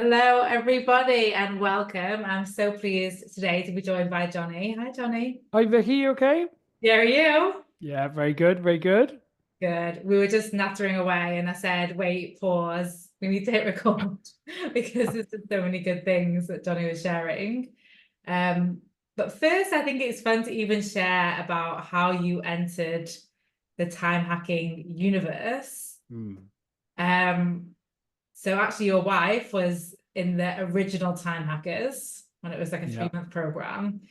Hello, everybody, and welcome. I'm so pleased today to be joined by Jonny. Hi, Jonny. Hi Vicky, you okay? How are you? Yeah, very good, very good. Good. We were just nattering away, and I said, wait, pause. We need to hit record because there's just so many good things that Jonny was sharing. Um, but first, I think it's fun to even share about how you entered the time hacking universe. Hmm. Um, so actually, your wife was in the original Time Hackers when it was like a Yeah. 3 month program.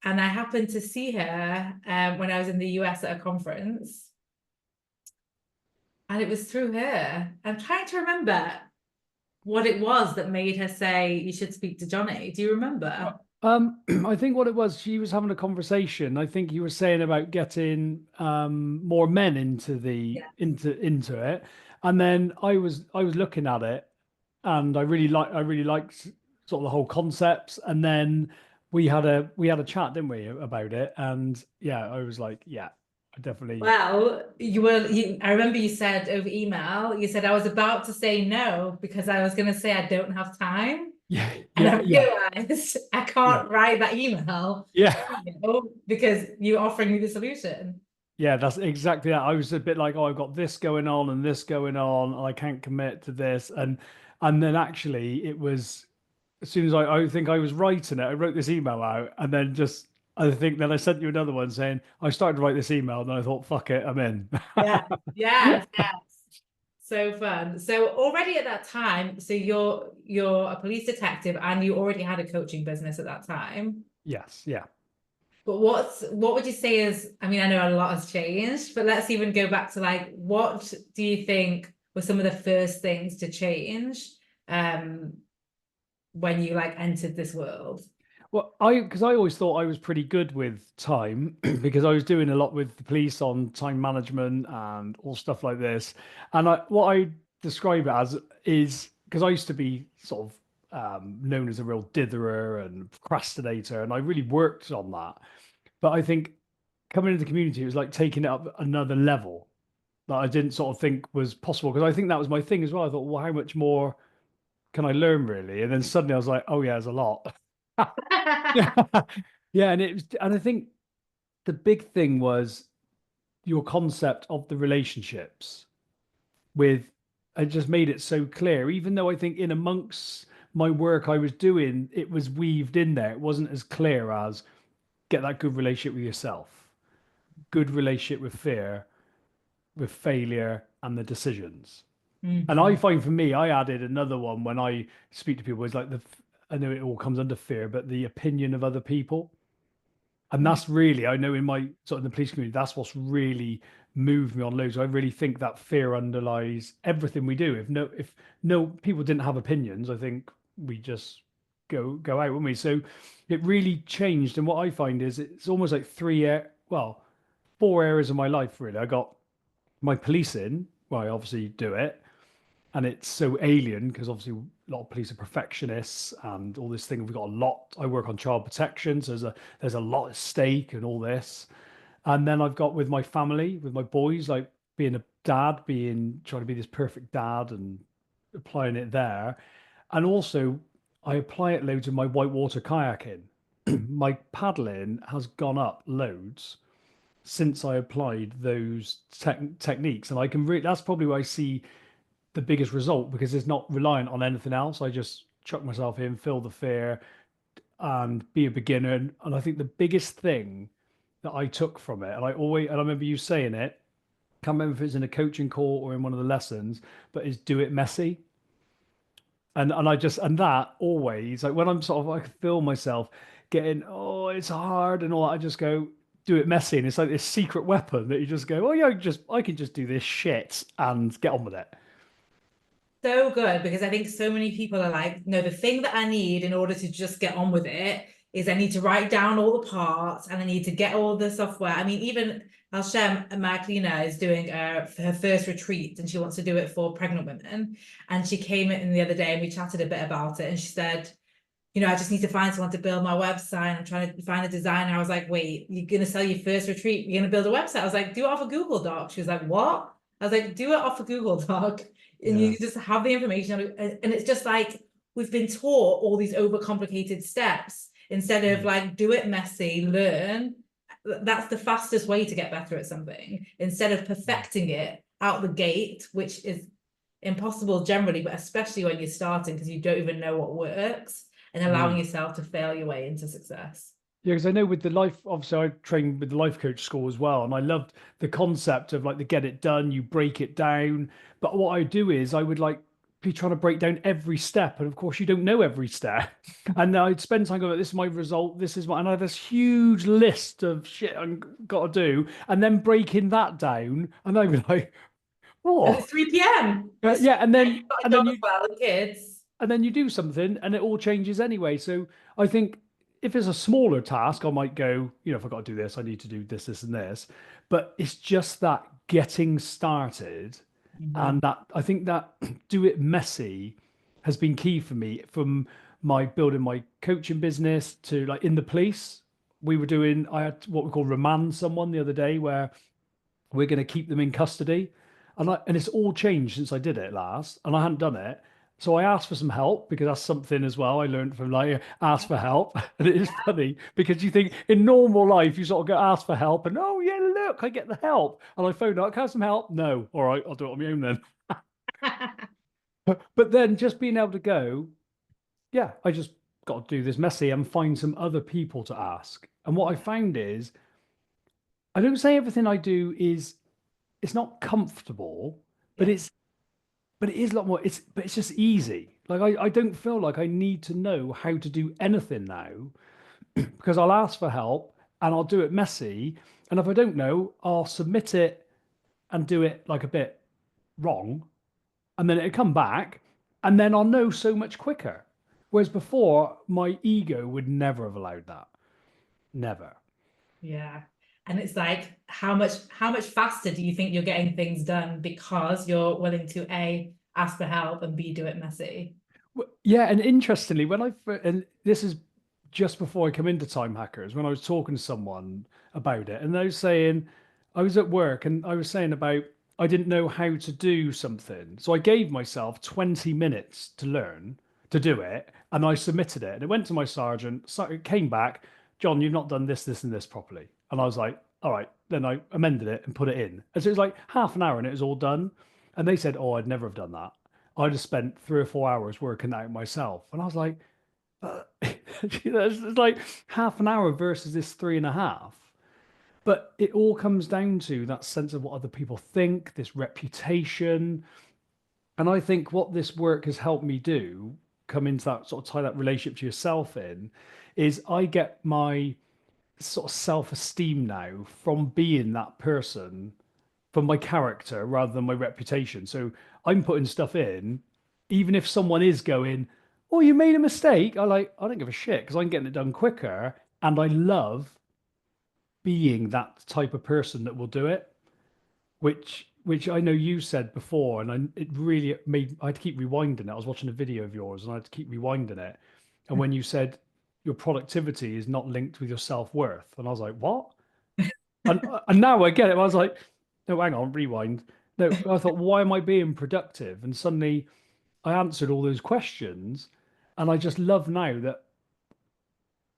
And I happened to see her when I was in the US at a conference, and it was through her. I'm trying to remember what it was that made her say you should speak to Jonny. Do you remember? I think what it was, she was having a conversation. I think you were saying about getting more men into the Yeah. into it. And then I was looking at it and I really liked sort of the whole concepts. And then we had a chat, didn't we, about it? And yeah, I was like, yeah, I definitely Well, I remember you said over email, you said I was about to say no because I was going to say I don't have time. yeah, And I yeah, yeah, realized I yeah. can't write that email Yeah. because you're offering me the solution. Yeah, that's exactly that. I was a bit like, oh, I've got this going on and this going on, and I can't commit to this. And then actually it was as soon as I think I was writing it, I wrote this email out and then just I think then I sent you another one saying I started to write this email and then I thought, fuck it, I'm in. Yeah. Yes, yes. So fun. So already at that time, so you're a police detective and you already had a coaching business at that time. Yes, yeah. But what would you say is, I mean, I know a lot has changed, but let's even go back to like what do you think were some of the first things to change um when you like entered this world? Well, because I always thought I was pretty good with time because I was doing a lot with the police on time management and all stuff like this. And what I describe it as is because I used to be sort of known as a real ditherer and procrastinator, and I really worked on that. But I think coming into the community, it was like taking it up another level that I didn't sort of think was possible because I think that was my thing as well. I thought, well, how much more can I learn really? And then suddenly I was like, oh yeah, there's a lot. Yeah. Yeah, and it was, and I think the big thing was your concept of the relationships with it just made it so clear, even though I think in amongst my work I was doing, it was weaved in there. It wasn't as clear as get that good relationship with yourself, good relationship with fear, with failure, and the decisions. And I Mhm. find for me, I added another one when I speak to people, it's like I know it all comes under fear, but the opinion of other people. And that's really, I know in my sort of the police community, that's what's really moved me on loads. I really think that fear underlies everything we do. If no people didn't have opinions, I think we just go out, wouldn't we? So it really changed. And what I find is it's almost like well, four areas of my life really. I got my policing, well, I obviously do it and it's so alien because obviously a lot of police are perfectionists and all this thing. We've got a lot. I work on child protection, so there's a lot at stake and all this. And then I've got with my family, with my boys, like being a dad, being trying to be this perfect dad and applying it there. And also I apply it loads in my whitewater kayaking. My paddling has gone up loads since I applied those techniques, and I can really that's probably where I see the biggest result because it's not reliant on anything else. I just chuck myself in, feel the fear, and be a beginner. And I think the biggest thing that I took from it, and I remember you saying it, can't remember if it's in a coaching call or in one of the lessons, but is do it messy. And I just and that always like when I'm sort of I feel myself getting oh it's hard and all that, I just go do it messy and it's like this secret weapon that you just go oh yeah I can just do this shit and get on with it. So good because I think so many people are like, no, the thing that I need in order to just get on with it is I need to write down all the parts and I need to get all the software. I mean, even I'll share my cleaner is doing her first retreat and she wants to do it for pregnant women. And she came in the other day and we chatted a bit about it and she said, I just need to find someone to build my website. I'm trying to find a designer. I was like, wait, you're going to sell your first retreat? You're going to build a website? I was like, do it off a Google Doc. She was like, what? I was like, do it off a Google Doc. And Yeah. you just have the information. And it's just like, we've been taught all these overcomplicated steps instead of like do it messy, learn. That's the fastest way to get better at something instead of perfecting it out the gate, which is impossible generally, but especially when you're starting because you don't even know what works, and allowing Mm. yourself to fail your way into success. Yeah, because I know with the life, obviously, I trained with the life coach school as well, and I loved the concept of like the get it done, you break it down. But what I do is I would like be trying to break down every step, and of course, you don't know every step. And I'd spend time going, "This is my result. This is my," and I have this huge list of shit I've got to do, and then breaking that down, and I'd be like, And "Oh, it's 3 p.m. It's yeah," and you've then got a and then job you as well, and kids. and then you do something and it all changes anyway. So I think if it's a smaller task, I might go, if I got to do this, I need to do this, this, and this. But it's just that getting started, and that I think that do it messy has been key for me from my building my coaching business to like in the police. I had what we call remand someone the other day where we're going to keep them in custody. And it's all changed since I did it last, and I hadn't done it. So I asked for some help because that's something as well I learned from like ask for help. And it is funny because you think in normal life you sort of go ask for help and oh yeah, look, I get the help. And I phoned up, can I have some help? No. All right, I'll do it on my own then. But then just being able to go, yeah, I just got to do this messy and find some other people to ask. And what I found is I don't say everything I do is it's not comfortable, but Yeah. it is a lot more. It's just easy. Like I don't feel like I need to know how to do anything now because I'll ask for help and I'll do it messy. And if I don't know, I'll submit it and do it like a bit wrong, and then it'll come back, and then I'll know so much quicker. Whereas before, my ego would never have allowed that. Never. Yeah. And it's like, how much faster do you think you're getting things done because you're willing to A, ask for help, and B, do it messy? Yeah, and interestingly, and this is just before I come into Time Hackers, when I was talking to someone about it, and they were saying, I was at work and I was saying about I didn't know how to do something. So I gave myself 20 minutes to learn to do it, and I submitted it. And it went to my sergeant, so it came back, John, you've not done this, this, and this properly. And I was like, all right. Then I amended it and put it in. And so it was like half an hour and it was all done. And they said, oh, I'd never have done that. I just spent 3 or 4 hours working out myself. And I was like, it's like half an hour versus this 3.5. But it all comes down to that sense of what other people think, this reputation. And I think what this work has helped me do, come into that sort of tie that relationship to yourself in, is I get my sort of self-esteem now from being that person, from my character rather than my reputation. So I'm putting stuff in, even if someone is going, "Oh, you made a mistake." I don't give a shit because I'm getting it done quicker, and I love being that type of person that will do it. Which I know you said before, and it really made I had to keep rewinding it. I was watching a video of yours, and I had to keep rewinding it. And when you said your productivity is not linked with your self-worth, and I was like, "What?" And now I get it. I was like, no, hang on, rewind. No, I thought, why am I being productive? And suddenly I answered all those questions. And I just love now that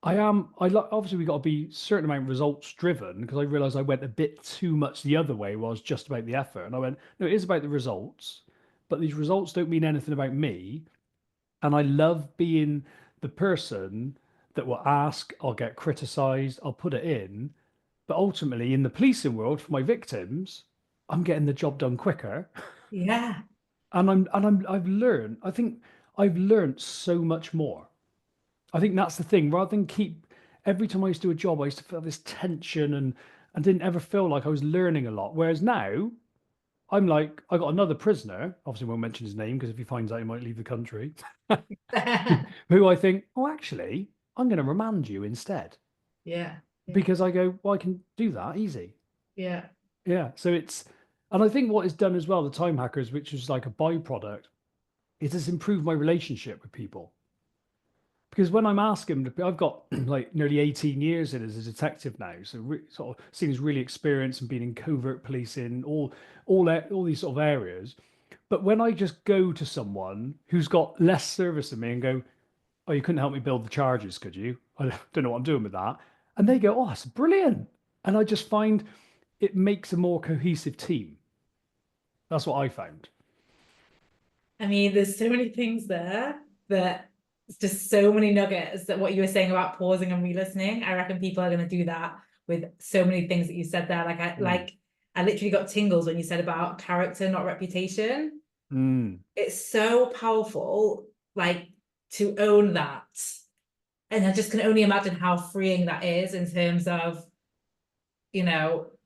obviously we got to be certain amount results driven because I realized I went a bit too much the other way where I was just about the effort. And I went, no, it is about the results, but these results don't mean anything about me. And I love being the person that will ask, I'll get criticized, I'll put it in. But ultimately, in the policing world, for my victims, I'm getting the job done quicker. Yeah. I think I've learned so much more. I think that's the thing. Rather than keep every time I used to do a job, I used to feel this tension and didn't ever feel like I was learning a lot. Whereas now I'm like, I got another prisoner, obviously won't mention his name because if he finds out he might leave the country, who I think, oh, actually, I'm going to remand you instead. Yeah. Yeah. Because I go, well, I can do that easy. Yeah. Yeah. And I think what it's done as well, the time hackers, which is like a byproduct, is it's improved my relationship with people. Because when I'm asking, I've got like nearly 18 years in as a detective now, so sort of seen as really experienced and been in covert policing, all these sort of areas. But when I just go to someone who's got less service than me and go, oh, you couldn't help me build the charges, could you? I don't know what I'm doing with that. And they go, oh, that's brilliant. And I just find it makes a more cohesive team. That's what I found. I mean, there's so many things there that it's just so many nuggets that what you were saying about pausing and re-listening. I reckon people are going to do that with so many things that you said there. Mm. I literally got tingles when you said about character, not reputation. Mm. It's so powerful, like to own that. And I just can only imagine how freeing that is in terms of,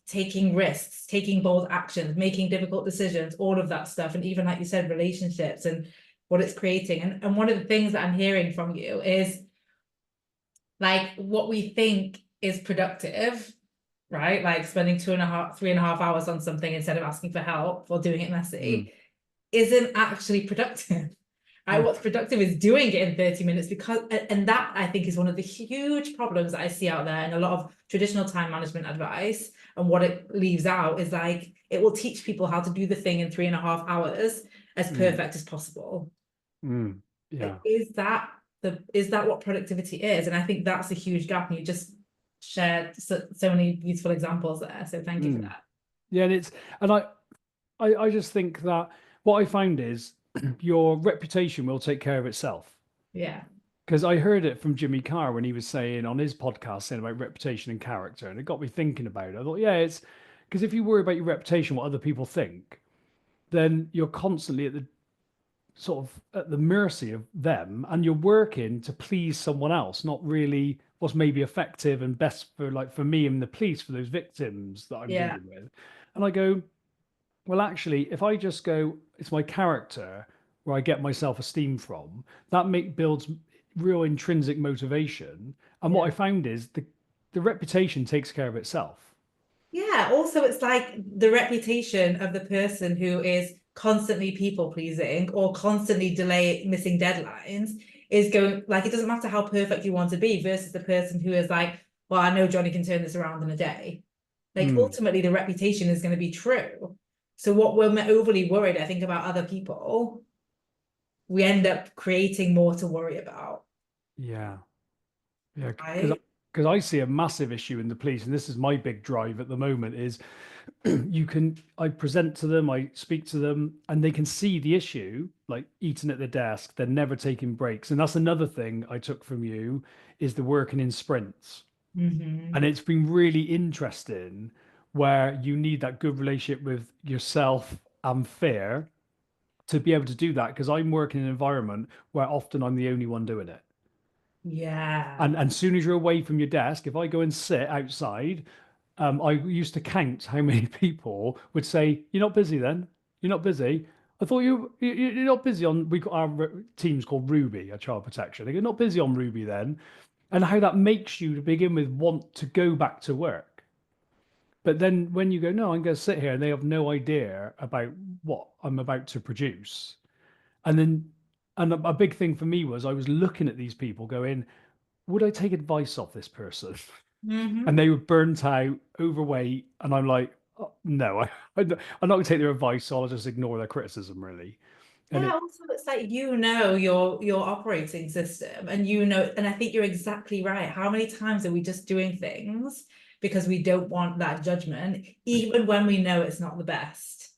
taking risks, taking bold actions, making difficult decisions, all of that stuff. And even like you said, relationships and what it's creating. And one of the things that I'm hearing from you is like what we think is productive, right? Like spending 2.5, 3.5 hours on something instead of asking for help or doing it Mm. messy isn't actually productive. Right? Mm. What's productive is doing it in 30 minutes because, and that I think is one of the huge problems that I see out there in a lot of traditional time management advice. And what it leaves out is like, it will teach people how to do the thing in 3.5 hours as Mm. perfect as possible. Mm. Like, Yeah. is that what productivity is? And I think that's a huge gap. And you just shared so many beautiful examples there. So thank you for Mm. that. Yeah. And I just think that what I find is your reputation will take care of itself. Yeah. Because I heard it from Jimmy Carr when he was saying on his podcast saying about reputation and character, and it got me thinking about it. I thought, yeah, it's because if you worry about your reputation, what other people think, then you're constantly at the sort of at the mercy of them, and you're working to please someone else, not really what's maybe effective and best for like for me and the police for those victims that I'm Yeah. dealing with. And I go, well, actually, if I just go, it's my character where I get my self-esteem from, that builds real intrinsic motivation. And what I Yeah. found is the reputation takes care of itself. Yeah, also it's like the reputation of the person who is constantly people pleasing or constantly missing deadlines is going like it doesn't matter how perfect you want to be versus the person who is like, well, I know Johnny can turn this around in a day. Like Mm, ultimately the reputation is going to be true. So what when we're overly worried, I think about other people, we end up creating more to worry about, yeah, yeah, right? because I see a massive issue in the police, and this is my big drive at the moment. Is I present to them, I speak to them, and they can see the issue, like eating at the desk. They're never taking breaks, and that's another thing I took from you is the working in sprints. And Mm-hmm. it's been really interesting where you need that good relationship with yourself and fear to be able to do that because I'm working in an environment where often I'm the only one doing it. Yeah. And soon as you're away from your desk, if I go and sit outside, I used to count how many people would say, "You're not busy then? You're not busy." I thought you're not busy on. We got our teams called Ruby, a child protection. They go, "Not busy on Ruby then," and how that makes you to begin with want to go back to work. But then when you go, no, I'm going to sit here, and they have no idea about what I'm about to produce. And then, and a big thing for me was I was looking at these people going, would I take advice off this person? And Mm-hmm. they were burnt out, overweight. And I'm like, oh, no, I'm not going to take their advice. So I'll just ignore their criticism, really. And Yeah, it, also it's like your operating system and and I think you're exactly right. How many times are we just doing things because we don't want that judgment, even when we know it's not the best?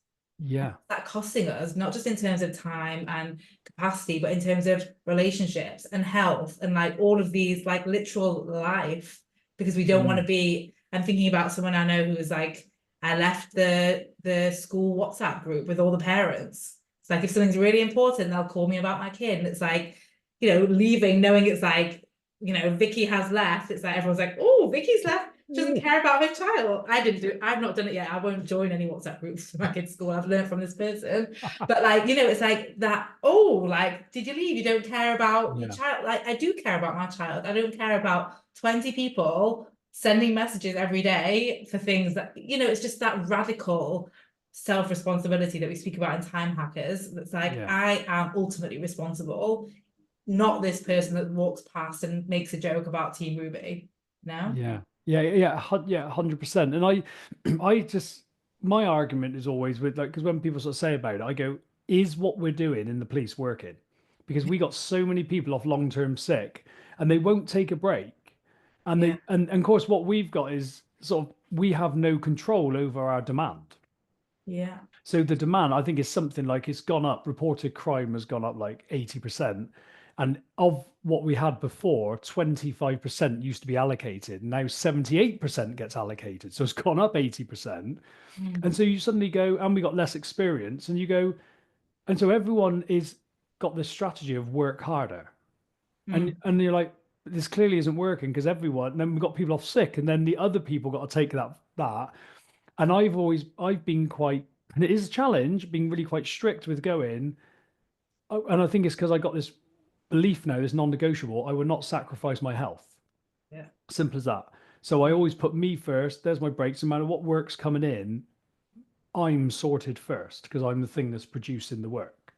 yeah, That costing us, not just in terms of time and capacity, but in terms of relationships and health and like all of these like literal life, because we don't want to mm, be. I'm thinking about someone I know who was like, I left the school WhatsApp group with all the parents. It's like if something's really important, they'll call me about my kid. And it's like, leaving, knowing it's like, Vicky has left. It's like everyone's like, oh, Vicky's left. She doesn't care about her child. I didn't do it. I've not done it yet. I won't join any WhatsApp groups for my kids' school. I've learned from this person. But like, it's like that, oh, like, did you leave? You don't care about your yeah, child. Like, I do care about my child. I don't care about 20 people sending messages every day for things that, it's just that radical self-responsibility that we speak about in time hackers. That's like, yeah, I am ultimately responsible, not this person that walks past and makes a joke about Team Ruby. No? yeah, yeah, 100%. And I just, my argument is always with like, because when people sort of say about it, I go, is what we're doing in the police working? Because we got so many people off long-term sick and they won't take a break. And Yeah, and of course what we've got is sort of we have no control over our demand. yeah. So the demand, I think, is something like it's gone up. Reported crime has gone up like 80%. And of what we had before, 25% used to be allocated. Now 78% gets allocated. So it's gone up 80%. Mm, And so you suddenly go, and we got less experience, and you go, and so everyone is got this strategy of work harder. mm. And you're like, this clearly isn't working because everyone, and then we've got people off sick, and then the other people got to take that. And I've been quite, and it is a challenge, being really quite strict with going. And I think it's because I got this belief now, this non-negotiable. I will not sacrifice my health. Yeah. Simple as that. So I always put me first. There's my breaks. No matter what work's coming in, I'm sorted first because I'm the thing that's producing the work.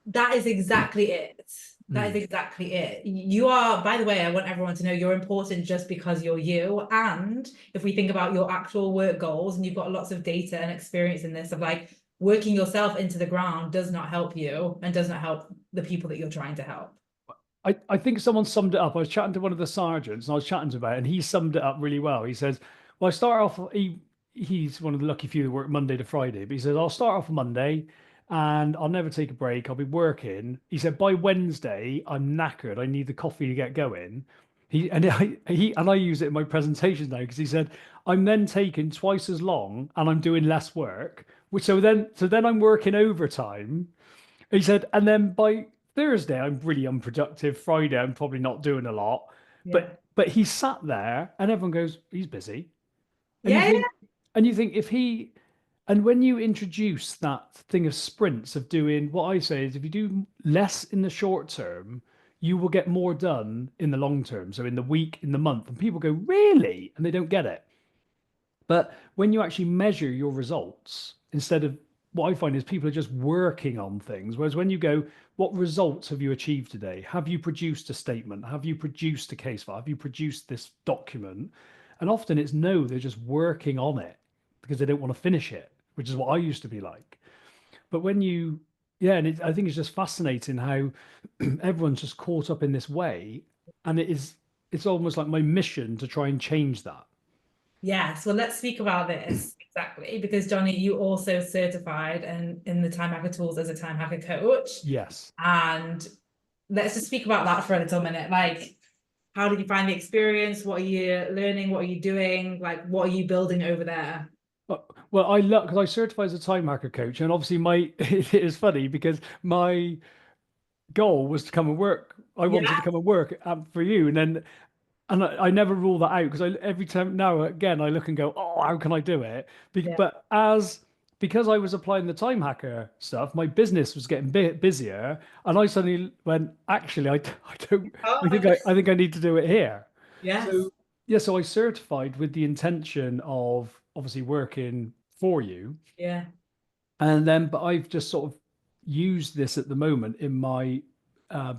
That is exactly it. That is Mm. exactly it. You are, by the way, I want everyone to know you're important just because you're you. And if we think about your actual work goals, and you've got lots of data and experience in this, of like working yourself into the ground does not help you and does not help the people that you're trying to help. I think someone summed it up. I was chatting to one of the sergeants and I was chatting to about it, and he summed it up really well. He says, well, I start off, he's one of the lucky few that work Monday to Friday, but he says, I'll start off Monday and I'll never take a break. I'll be working. He said, by Wednesday, I'm knackered. I need the coffee to get going. I use it in my presentations now because he said, I'm then taking twice as long and I'm doing less work. Which so then I'm working overtime. He said, and then by Thursday, I'm really unproductive. Friday, I'm probably not doing a lot. Yeah. But he sat there and everyone goes, he's busy. And you Yeah, think, if he, and when you introduce that thing of sprints of doing what I say is if you do less in the short term, you will get more done in the long term. So in the week, in the month, and people go, really? And they don't get it. But when you actually measure your results, instead of what I find is people are just working on things. Whereas when you go, what results have you achieved today? Have you produced a statement? Have you produced a case file? Have you produced this document? And often it's no, they're just working on it because they don't want to finish it, which is what I used to be like. But when you, yeah, and I think it's just fascinating how everyone's just caught up in this way. And it's almost like my mission to try and change that. yes, well, let's speak about this exactly because Johnny, you also certified and in the Time Hacker tools as a Time Hacker coach, Yes. and let's just speak about that for a little minute. Like, how did you find the experience? What are you learning? What are you doing? Like, what are you building over there? Well, I love because I certify as a time hacker coach, and obviously my it is funny because my goal was to come and work. I wanted Yeah, to come and work for you, and I never rule that out because every time now again I look and go, oh, how can I do it? yeah. But because I was applying the time hacker stuff, my business was getting busier, and I suddenly went, actually, I don't. Oh, I think I need to do it here. yes. So yeah, so I certified with the intention of obviously working for you, Yeah. and then but I've just sort of used this at the moment in my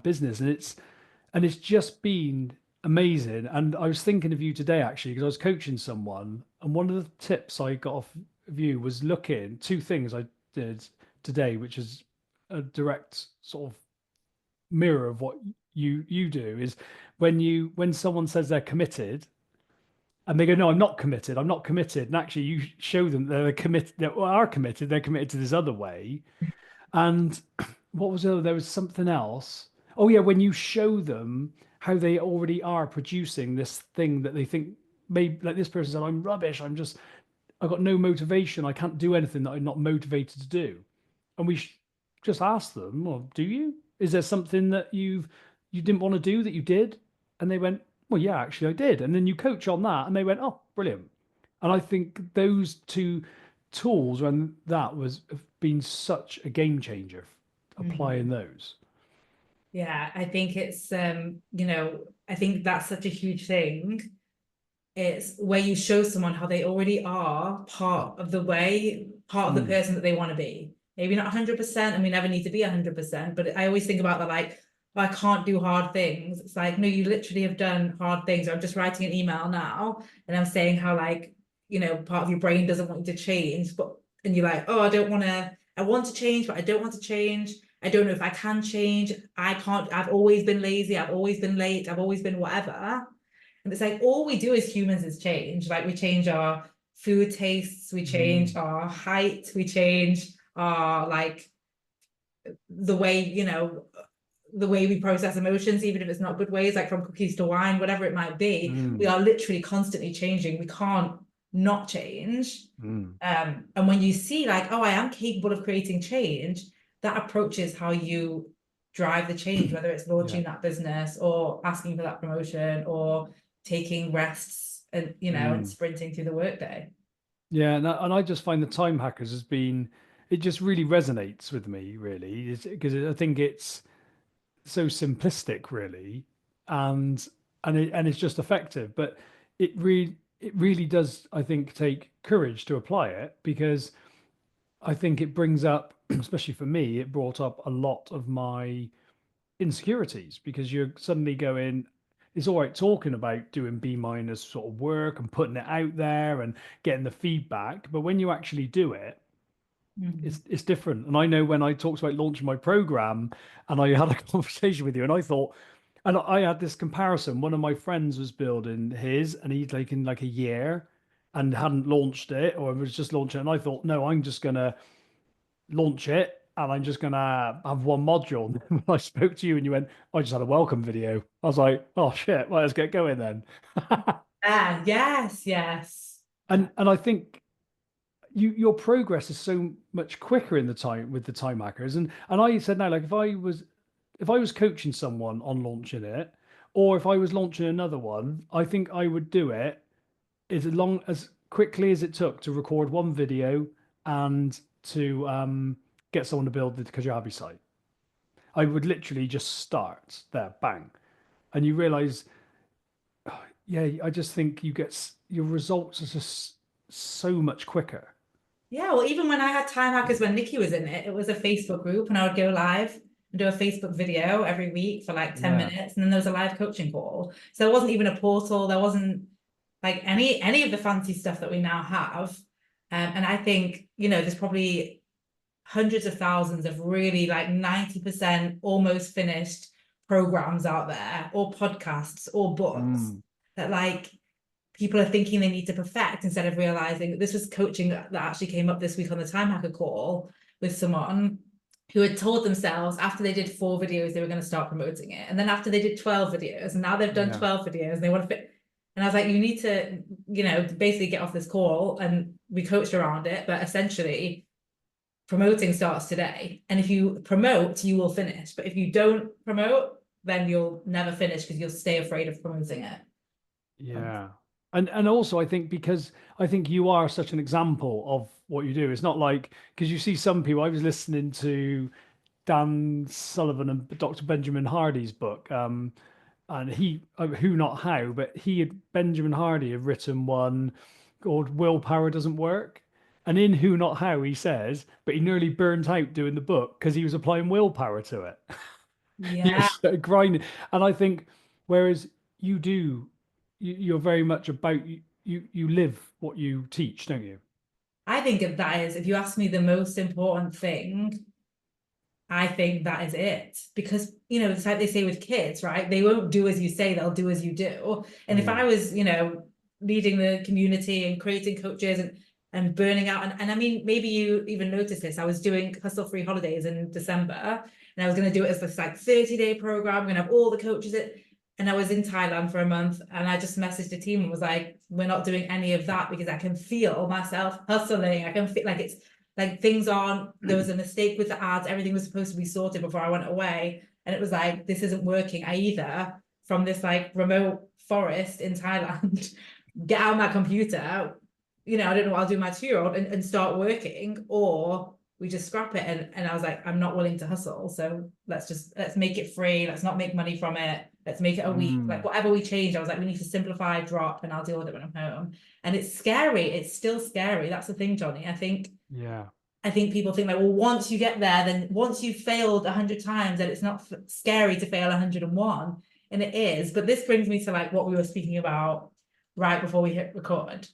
business, and it's just been amazing. And I was thinking of you today actually because I was coaching someone, and one of the tips I got off of you was looking two things I did today, which is a direct sort of mirror of what you do is when someone says they're committed and they go, no, I'm not committed. I'm not committed. And actually, you show them they're committed, they are committed. They're committed to this other way. And what was there? There was something else. Oh yeah, when you show them how they already are producing this thing that they think maybe like this person said, I'm rubbish. I've got no motivation. I can't do anything that I'm not motivated to do. And just ask them, well, do you? Is there something that you didn't want to do that you did? And they went, well, yeah, actually I did. And then you coach on that and they went, oh, brilliant. And I think those two tools and that was have been such a game changer Mhm. applying those. Yeah, I think it's I think that's such a huge thing. It's where you show someone how they already are part of the way, part of the Mm. person that they want to be. Maybe not 100%, and we never need to be 100%, but I always think about that like, "Oh, I can't do hard things." It's like, no, you literally have done hard things. I'm just writing an email now and I'm saying how like, part of your brain doesn't want you to change, but and you're like, oh, I don't want to, I want to change, but I don't want to change. I don't know if I can change. I can't, I've always been lazy. I've always been late. I've always been whatever. And it's like, all we do as humans is change. Like we change our food tastes, we change our height, we change our like the way, you know, the way we process emotions, even if it's not good ways, like from cookies to wine, whatever it might be, we are literally constantly changing. We can't not change. And when you see like, oh, I am capable of creating change, that approaches how you drive the change, whether it's launching that business or asking for that promotion or taking rests and, you know, and sprinting through the workday. Yeah, and I just find the time hackers has been, it just really resonates with me, really, because I think it's so simplistic, really, and and it's just effective. But it really does, I think, take courage to apply it, because I think it brings up, especially for me, it brought up a lot of my insecurities, because you're suddenly going, it's all right talking about doing B minus sort of work and putting it out there and getting the feedback, but when you actually do it, it's different. And I know when I talked about launching my program and I had a conversation with you, and I thought, and I had this comparison. One of my friends was building his, and he'd like in like a year and hadn't launched it, or was just launching it. And I thought, no, I'm just gonna launch it and I'm just gonna have one module. And when I spoke to you and you went, I just had a welcome video. I was like, oh shit, well, let's get going then. Ah, yes, yes. And I think your progress is so much quicker in the time with the time hackers. And I said now, like if I was coaching someone on launching it, or if I was launching another one, I think I would do it as quickly as it took to record one video and to get someone to build the Kajabi site. I would literally just start there, bang, and you realize, yeah, I just think your results are just so much quicker. Yeah, well, even when I had time hackers when Nikki was in it, it was a Facebook group and I would go live and do a Facebook video every week for like 10 Yeah. minutes. And then there was a live coaching call. So there wasn't even a portal. There wasn't like any of the fancy stuff that we now have. And I think, you know, there's probably hundreds of thousands of really like 90% almost finished programs out there or podcasts or books that like people are thinking they need to perfect instead of realizing that this was coaching that actually came up this week on the Time Hacker call with someone who had told themselves after they did 4 videos, they were going to start promoting it. And then after they did 12 videos, and now they've done 12 videos and they want to fit. And I was like, you need to, you know, basically get off this call, and we coached around it. But essentially, promoting starts today. And if you promote, you will finish. But if you don't promote, then you'll never finish because you'll stay afraid of promoting it. Yeah. And also I think, because I think you are such an example of what you do. It's not like, because you see some people, I was listening to Dan Sullivan and Dr. Benjamin Hardy's book, and he, who not how, but Benjamin Hardy had written one called Willpower Doesn't Work. And in Who Not How, he says, but he nearly burnt out doing the book because he was applying willpower to it. He Yeah. was grinding. And I think, whereas you do, you're very much about, you live what you teach, don't you? I think of that is, if you ask me the most important thing, I think that is it. Because, you know, it's like they say with kids, right? They won't do as you say, they'll do as you do. And if I was, you know, leading the community and creating coaches and burning out, and I mean, maybe you even noticed this, I was doing Hustle Free Holidays in December, and I was going to do it as this like 30-day program. I'm going to have all the coaches and I was in Thailand for a month, and I just messaged the team and was like, we're not doing any of that because I can feel myself hustling. I can feel like it's like things aren't, there was a mistake with the ads. Everything was supposed to be sorted before I went away. And it was like, this isn't working. I either from this like remote forest in Thailand, get out my computer, you know, I don't know what I'll do with my 2-year-old and start working, or we just scrap it. And I was like, I'm not willing to hustle. So let's make it free. Let's not make money from it. Let's make it a week. Like whatever we change, I was like, we need to simplify, drop, and I'll deal with it when I'm home. And it's scary. It's still scary. That's the thing, Jonny. I think people think like, well, once you get there, then once you've failed 100 times, then it's not scary to fail 101. And it is. But this brings me to like what we were speaking about right before we hit record.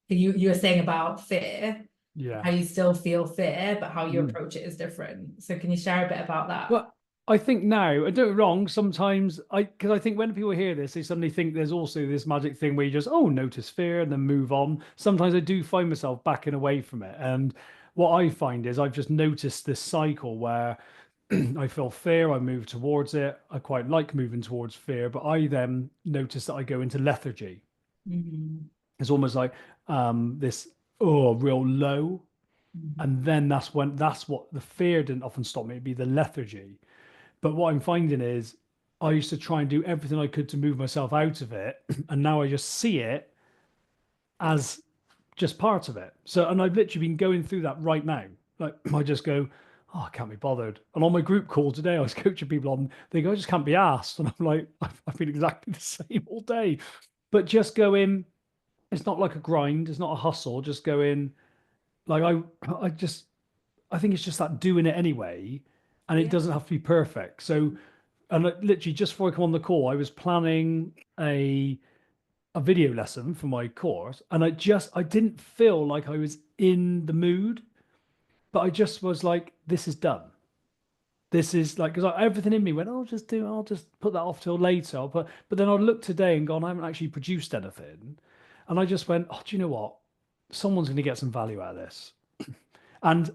You were saying about fear. Yeah. how you still feel fear, but how you Mm. approach it is different. So can you share a bit about that? Well, I think now, and don't get me wrong, sometimes because I think when people hear this, they suddenly think there's also this magic thing where you just, oh, notice fear and then move on. Sometimes I do find myself backing away from it. And what I find is I've just noticed this cycle where I feel fear, I move towards it. I quite like moving towards fear, but I then notice that I go into lethargy. Mhm. It's almost like this, oh, real low. Mhm. And then that's what the fear didn't often stop me, it'd be the lethargy. But what I'm finding is I used to try and do everything I could to move myself out of it. And now I just see it as just part of it. So, and I've literally been going through that right now. Like, I just go, oh, I can't be bothered. And on my group call today, I was coaching people on, they go, I just can't be asked. And I'm like, I've been exactly the same all day. But just go in, it's not like a grind, it's not a hustle. Just go in, like, I just, I think it's just that doing it anyway. And it Yeah. doesn't have to be perfect. So, and literally just before I come on the call, I was planning a video lesson for my course, and I didn't feel like I was in the mood, but I just was like, this is done. This is like because everything in me went, I'll just put that off till later. But then I looked today and gone, I haven't actually produced anything, and I just went, oh, do you know what? Someone's going to get some value out of this. And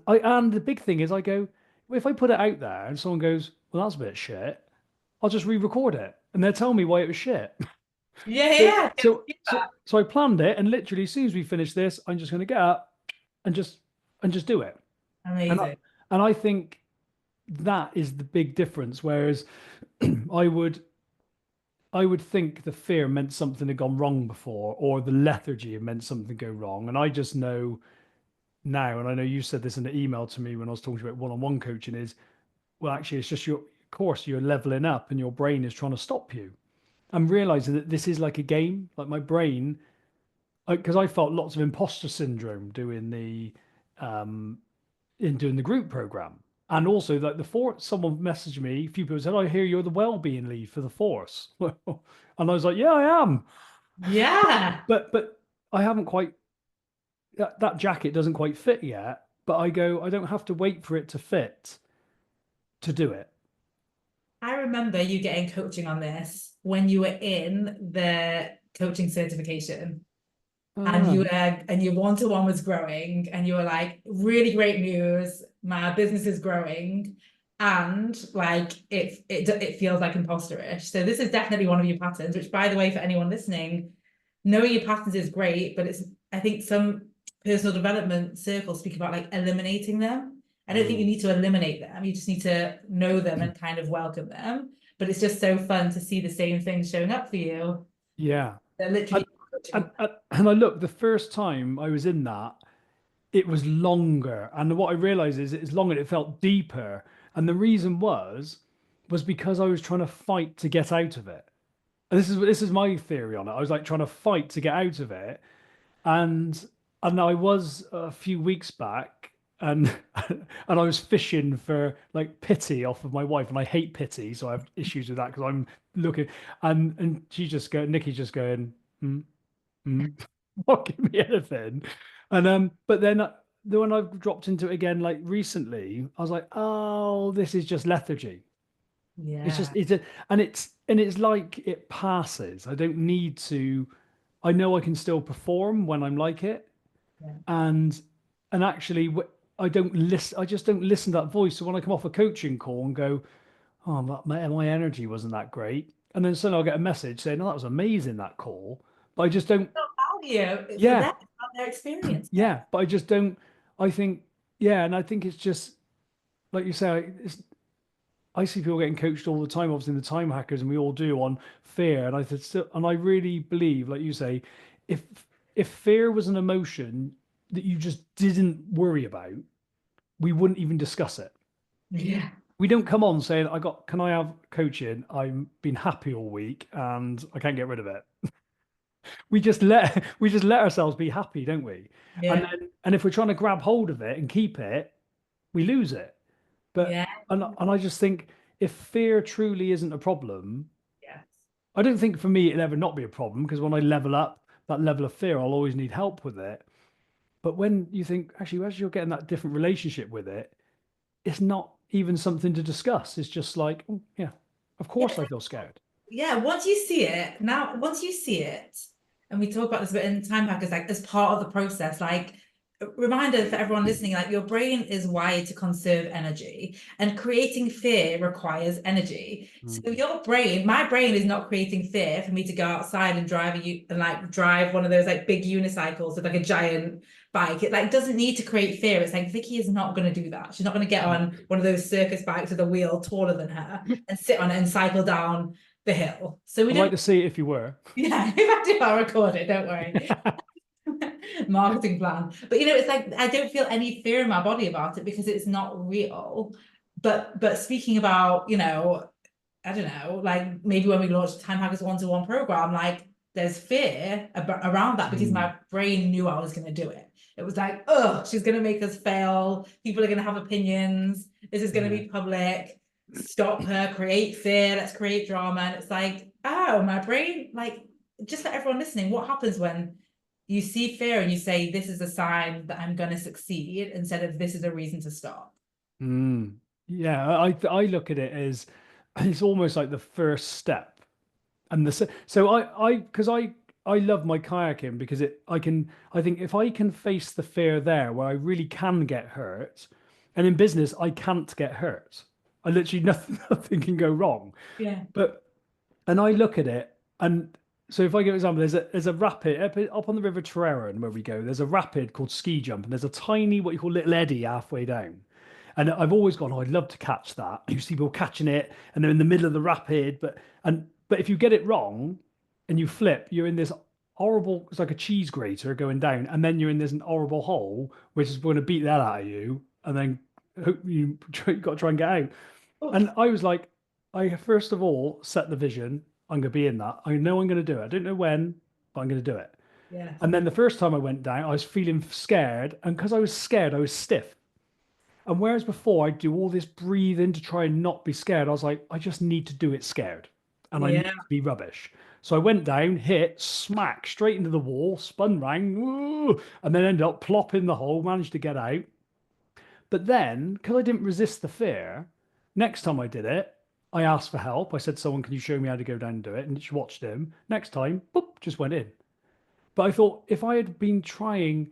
the big thing is, I go, if I put it out there and someone goes, well, that's a bit shit, I'll just re-record it and they'll tell me why it was shit. Yeah, So yeah, yeah, so so that. so I planned it, and literally as soon as we finish this, I'm just going to get up and just do it. And I, Amazing. and I think that is the big difference. Whereas I would I would think the fear meant something had gone wrong before, or the lethargy had meant something go wrong. And I just know now, and I know you said this in the email to me when I was talking about one-on-one coaching, is well, actually, it's just your course, you're leveling up, and your brain is trying to stop you. I'm realizing that this is like a game. Like my brain, because I felt lots of imposter syndrome um doing the group program. And also like the force, someone messaged me, a few people said, I hear you're the well-being lead for the force. And I was like, yeah, I am. Yeah. But I haven't quite that jacket doesn't quite fit yet. But I go, I don't have to wait for it to fit to do it. I remember you getting coaching on this when you were in the coaching certification. And Ah, you were, and your one-to-one was growing, and you were like, really great news, my business is growing, and like it feels like imposterish. So this is definitely one of your patterns, which by the way, for anyone listening, knowing your patterns is great, but it's I think some personal development circles speak about like eliminating them. I don't think you mm. need to eliminate them, you just need to know them and kind of welcome them. But it's just so fun to see the same things showing up for you. Yeah. They're And, literally coaching on. and I look, the first time I was in that, it was longer. And what I realized is it's longer, it felt deeper. And the reason was because I was trying to fight to get out of it. And this is my theory on it. I was like trying to fight to get out of it. And and I was a few weeks back and and I was fishing for like pity off of my wife. And I hate pity, so I have issues with that because I'm looking and Nikki's just going, mm, mm, not give me anything. And but then when I've dropped into it again, like recently, I was like, oh, this is just lethargy. It's just Yeah. it's a, and it's like it passes. I don't need to. I know I can still perform when I'm like it, Yeah. and actually, I don't listen. I just don't listen to that voice. So when I come off a coaching call and go, oh, my energy wasn't that great, and then suddenly I'll get a message saying, oh, that was amazing that call, but I just don't. Not value for Yeah, them, not their experience. yeah, but I just don't. I think, yeah, and I think it's just like you say. I see people getting coached all the time, obviously in the time hackers, and we all do on fear. And I said, still, and I really believe, like you say, if fear was an emotion that you just didn't worry about, we wouldn't even discuss it. Yeah. We don't come on saying, can I have coaching? I'm been happy all week and I can't get rid of it. We just let ourselves be happy, don't we? Yeah. And if we're trying to grab hold of it and keep it, we lose it. But Yeah. and I just think if fear truly isn't a problem, Yes. I don't think for me it'll ever not be a problem because when I level up that level of fear, I'll always need help with it. But when you think, actually, as you're getting that different relationship with it, it's not even something to discuss. It's just like, "Oh, yeah, of course I feel scared." Yeah, once you see it, and we talk about this a bit in time hackers, like as part of the process, like a reminder for everyone listening, like your brain is wired to conserve energy, and creating fear requires energy. So Mm. your brain, my brain is not creating fear for me to go outside and drive one of those like big unicycles with like a giant bike. It like doesn't need to create fear. It's like Vicky is not going to do that. She's not going to get on one of those circus bikes with a wheel taller than her and sit on it and cycle down the hill. So we I'd like don't, to see it if you were. yeah, if I do, I'll record it, don't worry. Marketing plan. But it's like I don't feel any fear in my body about it because it's not real. But speaking about, I don't know, like maybe when we launched Time Hackers one-to-one program, like there's fear around that because Mm. my brain knew I was going to do it. It was like, oh, she's going to make us fail. People are going to have opinions. This is going to Yeah. be public. Stop her, create fear. Let's create drama. And it's like, oh, my brain, like, just for everyone listening, what happens when you see fear and you say, this is a sign that I'm going to succeed instead of this is a reason to stop? Mm. Yeah, I look at it as it's almost like the first step. And so I love my kayaking because I think if I can face the fear there where I really can get hurt, and in business I can't get hurt. I literally nothing can go wrong. Yeah. But and I look at it, and so if I give an example, there's a rapid up on the River Trerone where we go. There's a rapid called Ski Jump, and there's a tiny what you call little eddy halfway down. And I've always gone, oh, I'd love to catch that. You see people catching it, and they're in the middle of the rapid, but if you get it wrong, and you flip, you're in this horrible. It's like a cheese grater going down, and then you're in this horrible hole, which is going to beat that out of you, and then you got to try and get out. And Oof. I was like, I first of all set the vision. I'm going to be in that. I know I'm going to do it. I don't know when, but I'm going to do it. Yeah. And then the first time I went down, I was feeling scared. And because I was scared, I was stiff. And whereas before I'd do all this breathing to try and not be scared, I was like, I just need to do it scared. And I need Yeah. to be rubbish. So I went down, hit, smack, straight into the wall, spun round, woo, and then ended up plop in the hole, managed to get out. But then, because I didn't resist the fear, next time I did it, I asked for help. I said, someone, can you show me how to go down and do it? And she watched him. Next time, boop, just went in. But I thought if I had been trying,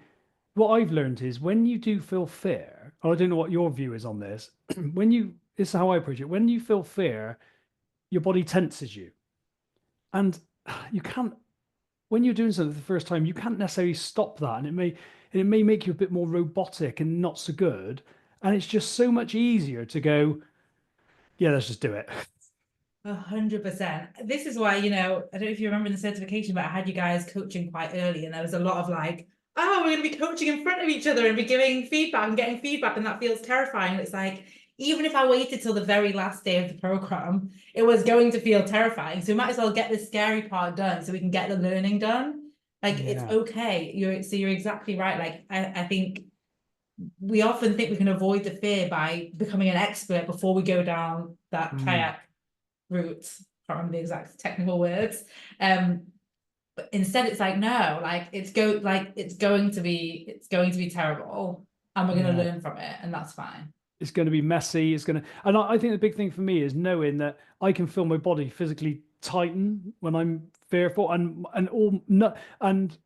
what I've learned is when you do feel fear, and I don't know what your view is on this, this is how I approach it. When you feel fear, your body tenses you. And you can't, when you're doing something the first time, you can't necessarily stop that. And it may make you a bit more robotic and not so good. And it's just so much easier to go, yeah, let's just do it. 100%. This is why, I don't know if you remember the certification, but I had you guys coaching quite early, and there was a lot of like, oh, we're going to be coaching in front of each other and be giving feedback and getting feedback, and that feels terrifying. It's like, even if I waited till the very last day of the program, it was going to feel terrifying. So we might as well get the scary part done so we can get the learning done. Like, it's Yeah. okay. You're exactly right. Like, I think we often think we can avoid the fear by becoming an expert before we go down that Mm. kayak routes. Can't remember the exact technical words. But instead it's like, no, like it's going to be terrible, and we're going to Yeah. learn from it, and that's fine. It's going to be messy. And I think the big thing for me is knowing that I can feel my body physically tighten when I'm fearful, and all no, and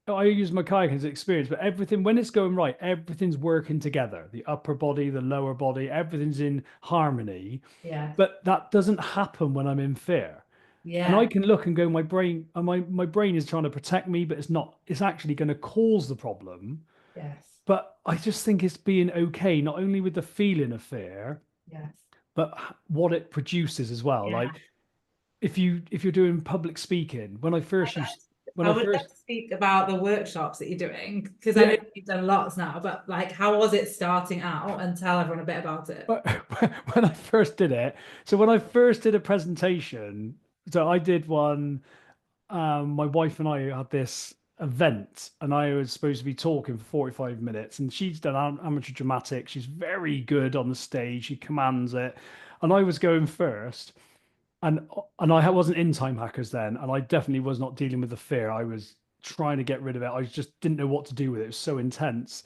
I use my kayak as an experience, but everything when it's going right, everything's working together. The upper body, the lower body, everything's in harmony. Yeah, But that doesn't happen when I'm in fear. And I yeah, can look and go, my brain, and my brain is trying to protect me, but it's not. It's actually going to cause the problem. yes, But I just think it's being okay, not only with the feeling of fear, yes, but what it produces as well. yeah. Like if you're doing public speaking, when I I would love first to speak about the workshops that you're doing, because I know yeah. you've done lots now, but like, how was it starting out, and tell everyone a bit about it. But when I first did it, so when I first did a presentation, so I did one. My wife and I had this event, and I was supposed to be talking for 45 minutes. And she's done amateur dramatics. She's very good on the stage. She commands it. And I was going first, and I wasn't in Time Hackers then, and I definitely was not dealing with the fear. I was trying to get rid of it. I just didn't know what to do with it. It was so intense.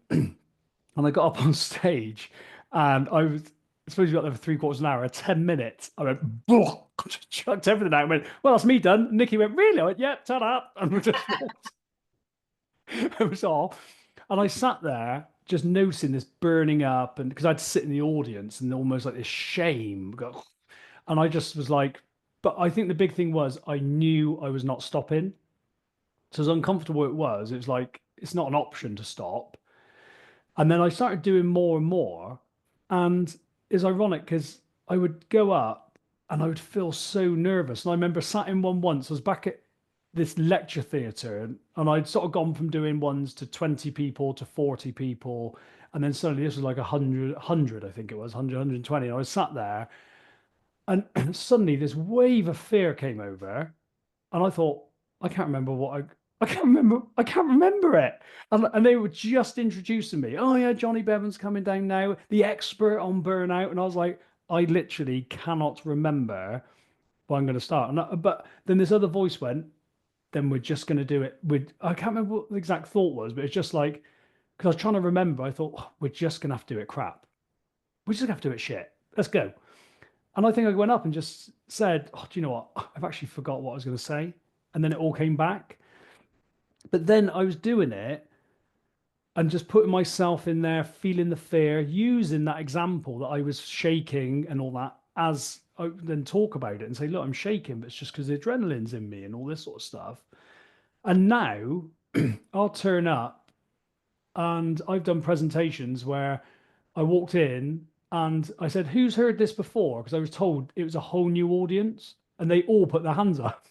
And I got up on stage and I was supposed to be up there for 3/4 of an hour, 10 minutes. I went, chucked everything out and went, well, that's me done. And Nikki went, really? I went, yep, ta-da. And we just walked. It was all. And I sat there just noticing this burning up, and because I'd sit in the audience and almost like this shame. And I just was like, but I think the big thing was I knew I was not stopping. So as uncomfortable it was like, it's not an option to stop. And then I started doing more and more. And it's ironic because I would go up and I would feel so nervous. And I remember sat in one once, I was back at this lecture theatre, and I'd sort of gone from doing ones to 20 people to 40 people. And then suddenly this was like 100, I think it was, 100, 120. And I was sat there and suddenly this wave of fear came over. And I thought, I can't remember I can't remember it. And they were just introducing me. Oh yeah, Jonny Bevan's coming down now, the expert on burnout. And I was like, I literally cannot remember when I'm going to start. But then this other voice went, then we're just going to do it with, I can't remember what the exact thought was, but it's just like, because I was trying to remember, I thought, "Oh, we're just going to have to do it crap. We're just going to have to do it shit. Let's go." And I think I went up and just said, oh, do you know what? I've actually forgot what I was going to say. And then it all came back. But then I was doing it and just putting myself in there, feeling the fear, using that example that I was shaking and all that, as I then talk about it and say, look, I'm shaking, but it's just because the adrenaline's in me and all this sort of stuff. And now I'll turn up, and I've done presentations where I walked in and I said, who's heard this before? Because I was told it was a whole new audience, and they all put their hands up.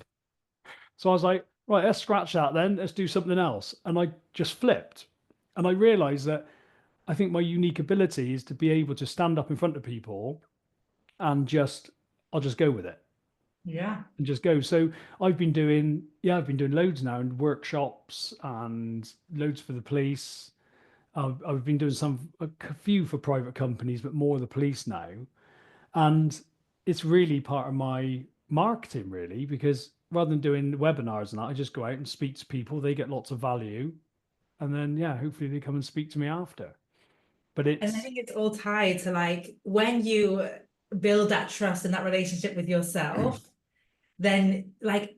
So I was like, right, let's scratch that then. Let's do something else. And I just flipped. And I realized that I think my unique ability is to be able to stand up in front of people and I'll just go with it Yeah. and just go. So I've been doing loads now, and workshops and loads for the police. I've been doing a few for private companies, but more the police now. And it's really part of my marketing, really, because rather than doing webinars and that, I just go out and speak to people. They get lots of value. And then, yeah, hopefully they come and speak to me after. But And I it's, think it's all tied to like when you build that trust and that relationship with yourself, then like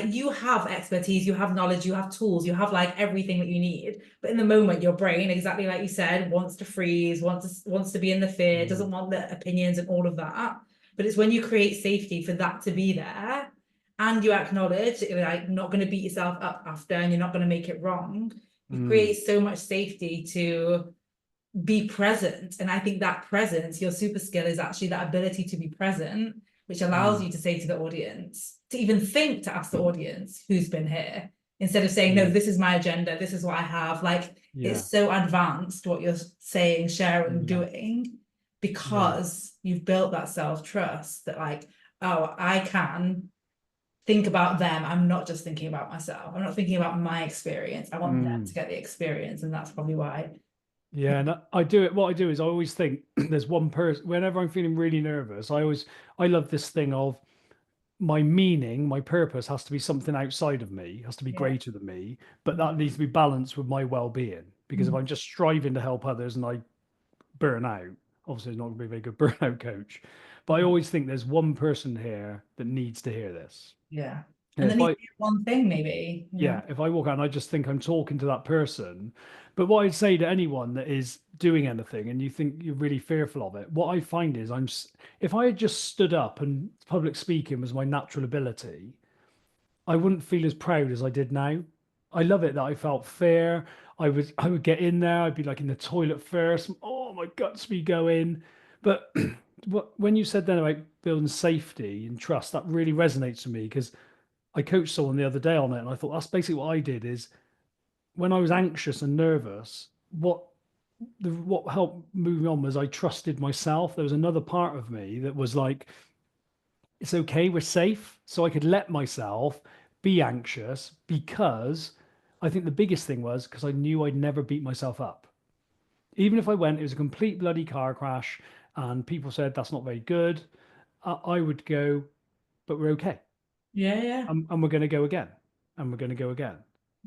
you have expertise, you have knowledge, you have tools, you have like everything that you need. But in the moment, your brain, exactly like you said, wants to freeze, wants to be in the fear, doesn't want the opinions and all of that. But it's when you create safety for that to be there, and you acknowledge that you're like not going to beat yourself up after, and you're not going to make it wrong. You create so much safety to be present. And I think that presence, your super skill is actually that ability to be present, which allows mm, you to say to the audience, to even think to ask the audience who's been here, instead of saying, no, yeah, this is my agenda, this is what I have. Like yeah, it's so advanced what you're saying, sharing, yeah, doing, yeah, because you've built that self-trust that like, oh, I can think about them. I'm not just thinking about myself. I'm not thinking about my experience. I want them to mm, get the experience. And that's probably why. yeah. And I do it. What I do is I always think there's one person, whenever I'm feeling really nervous, I love this thing of my meaning, my purpose has to be something outside of me, has to be Yeah. greater than me, but that needs to be balanced with my well-being. Because if Mm. I'm just striving to help others and I burn out, obviously I'm not going to be a very good burnout coach. But I always think there's one person here that needs to hear this. Yeah. And And then if you I, do one thing, maybe, you know. yeah, if I walk out and I just think I'm talking to that person. But what I'd say to anyone that is doing anything and you think you're really fearful of it, what I find is if I had just stood up and public speaking was my natural ability, I wouldn't feel as proud as I did now. I love it that I felt fear. I would get in there. I'd be like in the toilet first. Oh, my guts be going. But when you said then about building safety and trust, that really resonates with me because I coached someone the other day on it, and I thought that's basically what I did. Is when I was anxious and nervous, what helped move me on was I trusted myself. There was another part of me that was like, it's okay, we're safe. So I could let myself be anxious because I think the biggest thing was because I knew I'd never beat myself up. Even if I went, it was a complete bloody car crash, and people said that's not very good. I would go, but we're okay. Yeah, yeah. And we're going to go again. And we're going to go again.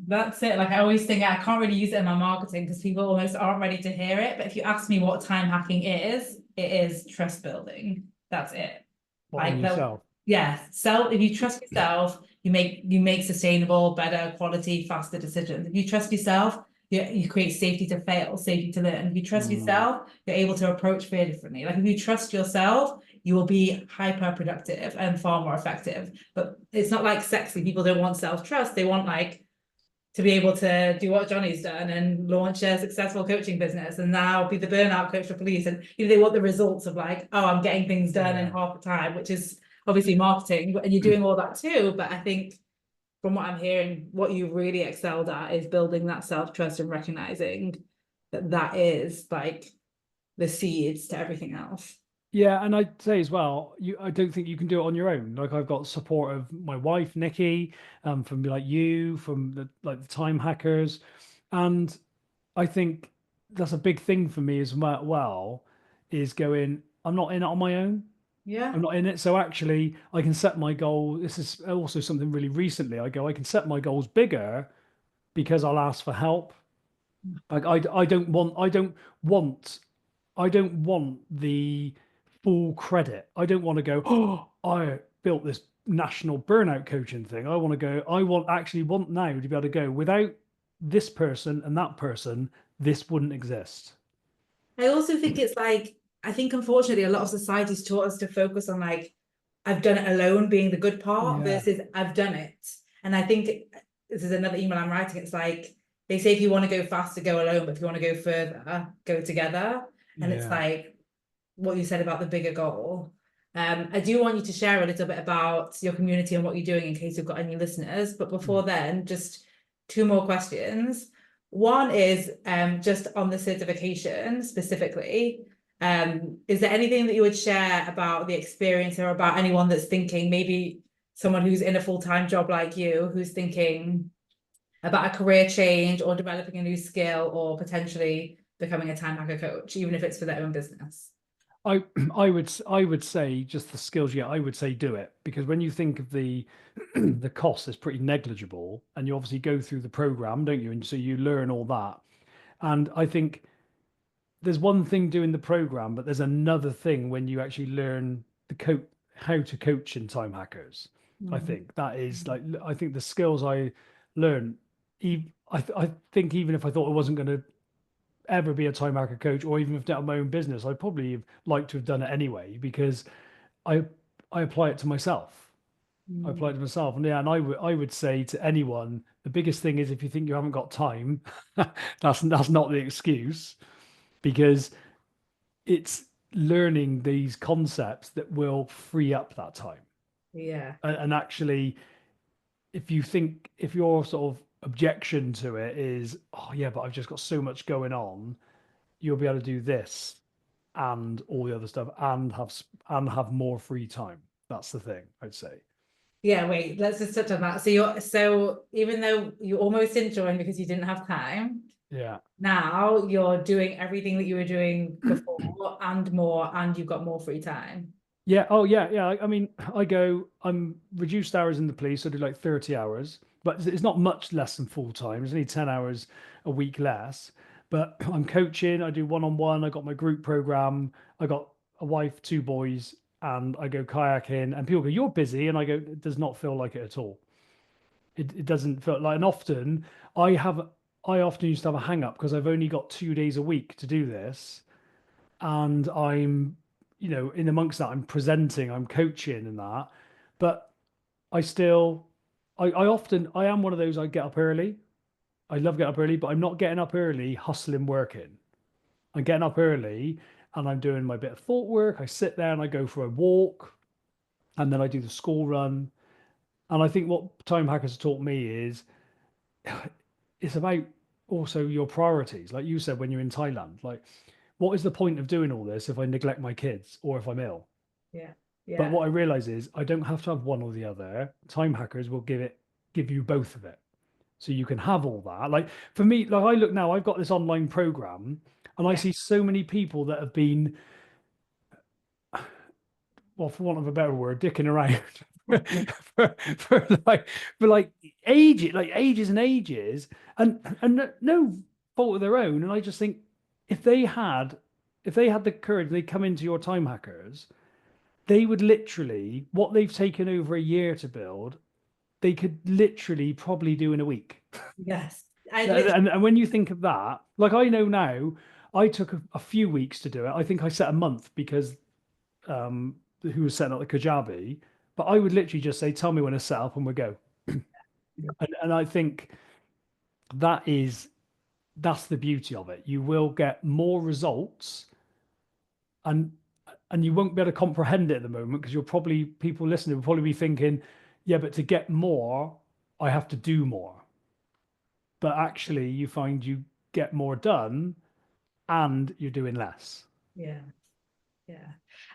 That's it. Like I always think I can't really use it in my marketing because people almost aren't ready to hear it. But if you ask me what time hacking is, it is trust building. That's it. What, in Like the yourself? yeah, self if you trust yourself, you make sustainable, better quality, faster decisions. If you trust yourself, you create safety to fail, safety to learn. If you trust Mm, yourself, you're able to approach fear differently. Like if you trust yourself, you will be hyper productive and far more effective. But it's not like sexy. People don't want self-trust. They want like to be able to do what Jonny's done and launch a successful coaching business and now be the burnout coach for police. And they want the results of like, oh, I'm getting things done in yeah. half the time, which is obviously marketing, and you're doing all that too. But I think from what I'm hearing, what you really excelled at is building that self-trust and recognizing that that is like the seeds to everything else. Yeah, and I'd say as well, I don't think you can do it on your own. Like I've got support of my wife, Nikki, from like you, from the time hackers. And I think that's a big thing for me as well, is going, I'm not in it on my own. Yeah. I'm not in it. So actually I can set my goal. This is also something really recently. I can set my goals bigger because I'll ask for help. Like I don't want the full credit. I don't want to go, oh, I built this national burnout coaching thing. I want to go, I want actually want now to be able to go without this person and that person, this wouldn't exist. I also think it's like, I think unfortunately a lot of society's taught us to focus on like, I've done it alone being the good part Yeah. versus I've done it. And I think this is another email I'm writing. It's like, they say if you want to go faster, go alone, but if you want to go further, go together. And it's Yeah. like what you said about the bigger goal. I do want you to share a little bit about your community and what you're doing in case you've got any listeners. But before Mm. then, just two more questions. One is just on the certification specifically. Is there anything that you would share about the experience or about anyone that's thinking, maybe someone who's in a full-time job like you, who's thinking about a career change or developing a new skill or potentially becoming a time hacker coach, even if it's for their own business? I I would say just the skills, yeah, I would say do it because when you think of the the cost is pretty negligible and you obviously go through the program, don't you? And so you learn all that. And I think there's one thing doing the program, but there's another thing when you actually learn the coach how to coach in time hackers. I Mhm. think that is like I think the skills I learned. I think even if I thought I wasn't going to ever be a time hacker coach, or even if I had my own business, I'd probably like to have done it anyway because I I apply it to myself. I apply it Mm. to myself, and yeah, and I would say to anyone, the biggest thing is if you think you haven't got time, that's not the excuse because it's learning these concepts that will free up that time. Yeah. And actually, if your sort of objection to it is, oh yeah, but I've just got so much going on, you'll be able to do this and all the other stuff and have more free time. That's the thing I'd say. Yeah, wait, let's just touch on that. So even though you almost didn't join because you didn't have time, Yeah. now you're doing everything that you were doing before and more, and you've got more free time. Yeah. Oh, yeah. Yeah. I mean, I'm reduced hours in the police. I do like 30 hours, but it's not much less than full time. It's only 10 hours a week less. But I'm coaching. I do one-on-one. I got my group program. I got a wife, two boys, and I go kayaking. And people go, "You're busy," and I go, "It does not feel like it at all. It doesn't feel like." And often I have, I often used to have a hang up because I've only got 2 days a week to do this, and I'm, in amongst that, I'm presenting, I'm coaching and that. But I still, I am one of those, I get up early. I love getting up early, but I'm not getting up early hustling working. I'm getting up early and I'm doing my bit of thought work. I sit there and I go for a walk and then I do the school run. And I think what time hackers have taught me is it's about also your priorities. Like you said, when you're in Thailand, like what is the point of doing all this if I neglect my kids or if I'm ill? Yeah. But Yeah. what I realize is I don't have to have one or the other. Time hackers will give you both of it. So you can have all that. Like for me, like I look now, I've got this online program and I Yeah. see so many people that have been, well, for want of a better word, dicking around for like ages and ages, and no fault of their own. And I just think if they had if they had the courage, they come into your time hackers, they would literally what they've taken over a year to build, they could literally probably do in a week. Yes, I literally, And when you think of that, like I know now, I took a few weeks to do it. I think I set a month because who was setting up the Kajabi, but I would literally just say, "Tell me when to set up, and we go." And I think that is that's the beauty of it. You will get more results, and you won't be able to comprehend it at the moment because you'll probably people listening will probably be thinking, "Yeah, but to get more, I have to do more." But actually, you find you get more done, and you're doing less. yeah. Yeah.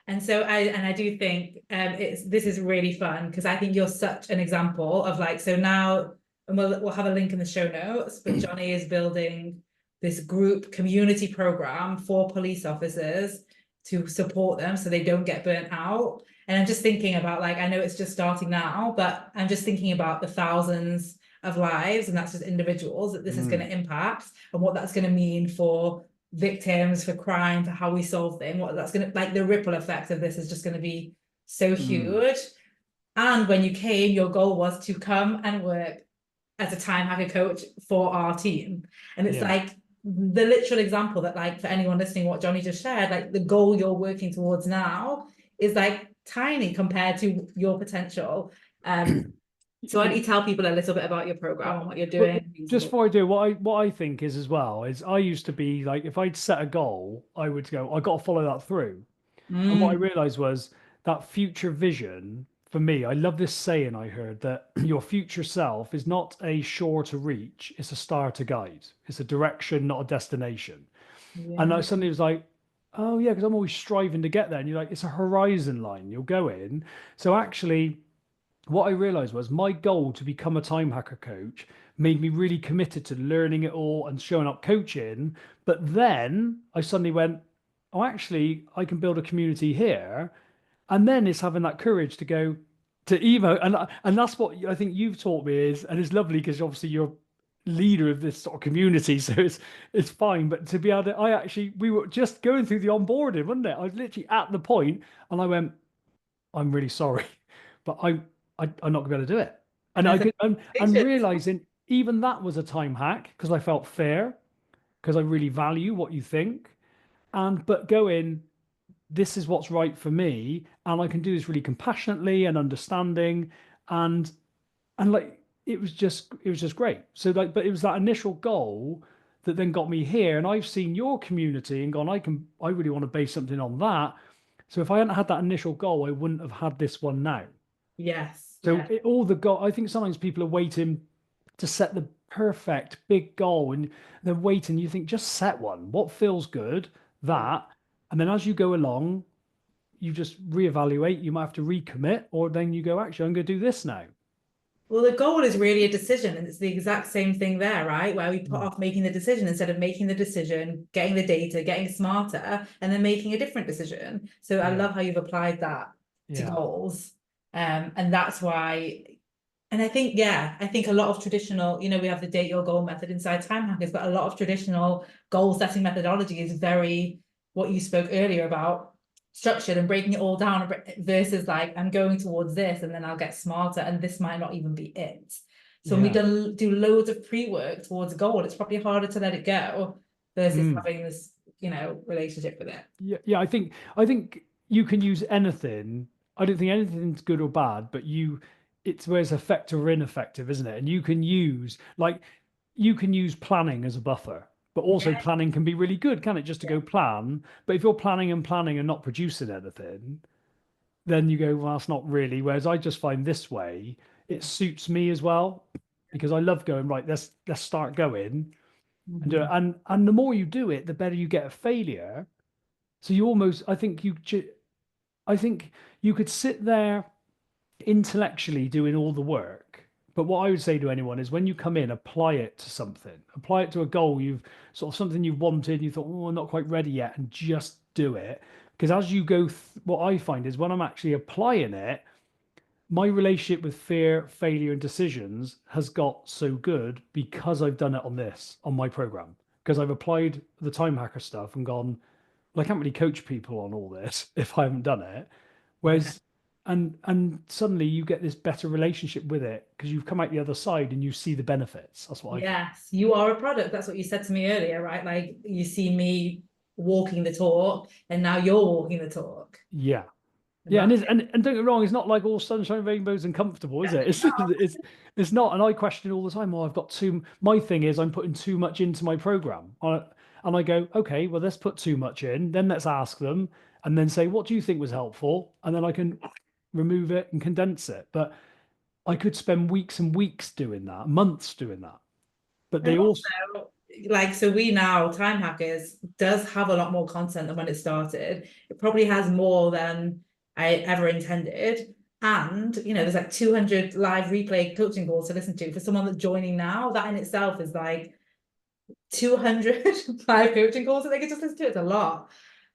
And I do think it's this is really fun because I think you're such an example of like so now and we'll have a link in the show notes, but Jonny is building this group community program for police officers to support them so they don't get burnt out. And I'm just thinking about like I know it's just starting now, but I'm just thinking about the thousands of lives and that's just individuals that this is going to impact and what that's going to mean for victims, for crime, for how we solve things, what that's gonna like the ripple effect of this is just gonna be so huge. And when you came, your goal was to come and work as a time hacker coach for our team. And it's Yeah. like the literal example that like for anyone listening, what Jonny just shared, like the goal you're working towards now is like tiny compared to your potential. So why don't you tell people a little bit about your program and what you're But doing? just before I do, what I think is as well is I used to be like if I'd set a goal, I would go, I got to follow that through. And what I Mm, realized was that future vision for me, I love this saying I heard that your future self is not a shore to reach, it's a star to guide. It's a direction, not a destination. And I yeah. suddenly was like, oh yeah, because I'm always striving to get there. And you're like, it's a horizon line, you'll go in. So actually, what I realized was my goal to become a time hacker coach made me really committed to learning it all and showing up coaching. But then I suddenly went, oh, actually, I can build a community here. And then it's having that courage to go to Evo. And that's what I think you've taught me is, and it's lovely because obviously you're leader of this sort of community. So it's fine. But to be able to, we were just going through the onboarding, wasn't it? I was literally at the point and I went, I'm really sorry, but I'm not going to be able to do it. And And I there's a could and vision. realizing even that was a time hack because I felt fair because I really value what you think. And but going, this is what's right for me, and I can do this really compassionately and understanding, and like it was just great. So like, but it was that initial goal that then got me here, and I've seen your community and gone, I really want to base something on that. So if I hadn't had that initial goal, I wouldn't have had this one now. Yes, So yeah. all the goal, I think sometimes people are waiting to set the perfect big goal and they're waiting. You think just set one. What feels good? Yeah. That. And then as you go along, you just reevaluate. You might have to recommit, or then you go, actually, I'm going to do this now. Well, the goal is really a decision, and it's the exact same thing there, right? Where we put Mm. off making the decision instead of making the decision, getting the data, getting smarter, and then making a different decision. So I Yeah. love how you've applied that to Yeah. goals. And that's why, and I think, yeah, I think a lot of traditional, we have the date your goal method inside time hackers, but a lot of traditional goal setting methodology is very what you spoke earlier about structured and breaking it all down versus like I'm going towards this and then I'll get smarter and this might not even be it. So when we Yeah. do loads of pre-work towards a goal, it's probably harder to let it go versus Mm. having this, relationship with it. Yeah. Yeah. I think you can use anything. I don't think anything's good or bad, but it's where it's effective or ineffective, isn't it? And you can use planning as a buffer, but also Yeah. planning can be really good, can it? Just to Yeah. go plan. But if you're planning and planning and not producing anything, then you go, well, that's not really. Whereas I just find this way, it Yeah. suits me as well because I love going, right, let's start going and do it. Mhm. And the more you do it, the better you get at failure. So you almost, I think you could sit there intellectually doing all the work. But what I would say to anyone is when you come in, apply it to something, apply it to a goal you've sort of something you've wanted, you thought, oh, I'm not quite ready yet, and just do it. Because as you go, what I find is when I'm actually applying it, my relationship with fear, failure, and decisions has got so good because I've done it on my program. Because I've applied the time hacker stuff and gone, well, I can't really coach people on all this if I haven't done it. Yeah. Whereas, and suddenly you get this better relationship with it because you've come out the other side and you see the benefits. That's what I feel. Yes, you are a product. That's what you said to me earlier, right? Like you see me walking the talk, and now you're walking the talk. Yeah. And Yeah, and, that's and don't get me wrong, it's not like all sunshine, rainbows, and comfortable, is it? definitely not. It's not. And I question all the time. Oh, I've got too. My thing is, I'm putting too much into my program, and I go, okay, well, let's put too much in. Then let's ask them, and then say, what do you think was helpful? And then I can remove it and condense it. But I could spend weeks and weeks doing that, months doing that. But And they also, also, like, so we now, Time Hackers, does have a lot more content than when it started. It probably has more than I ever intended. And, there's like 200 live replay coaching calls to listen to for someone that's joining now. That in itself is like 200 live coaching calls that they could just listen to. It's a lot.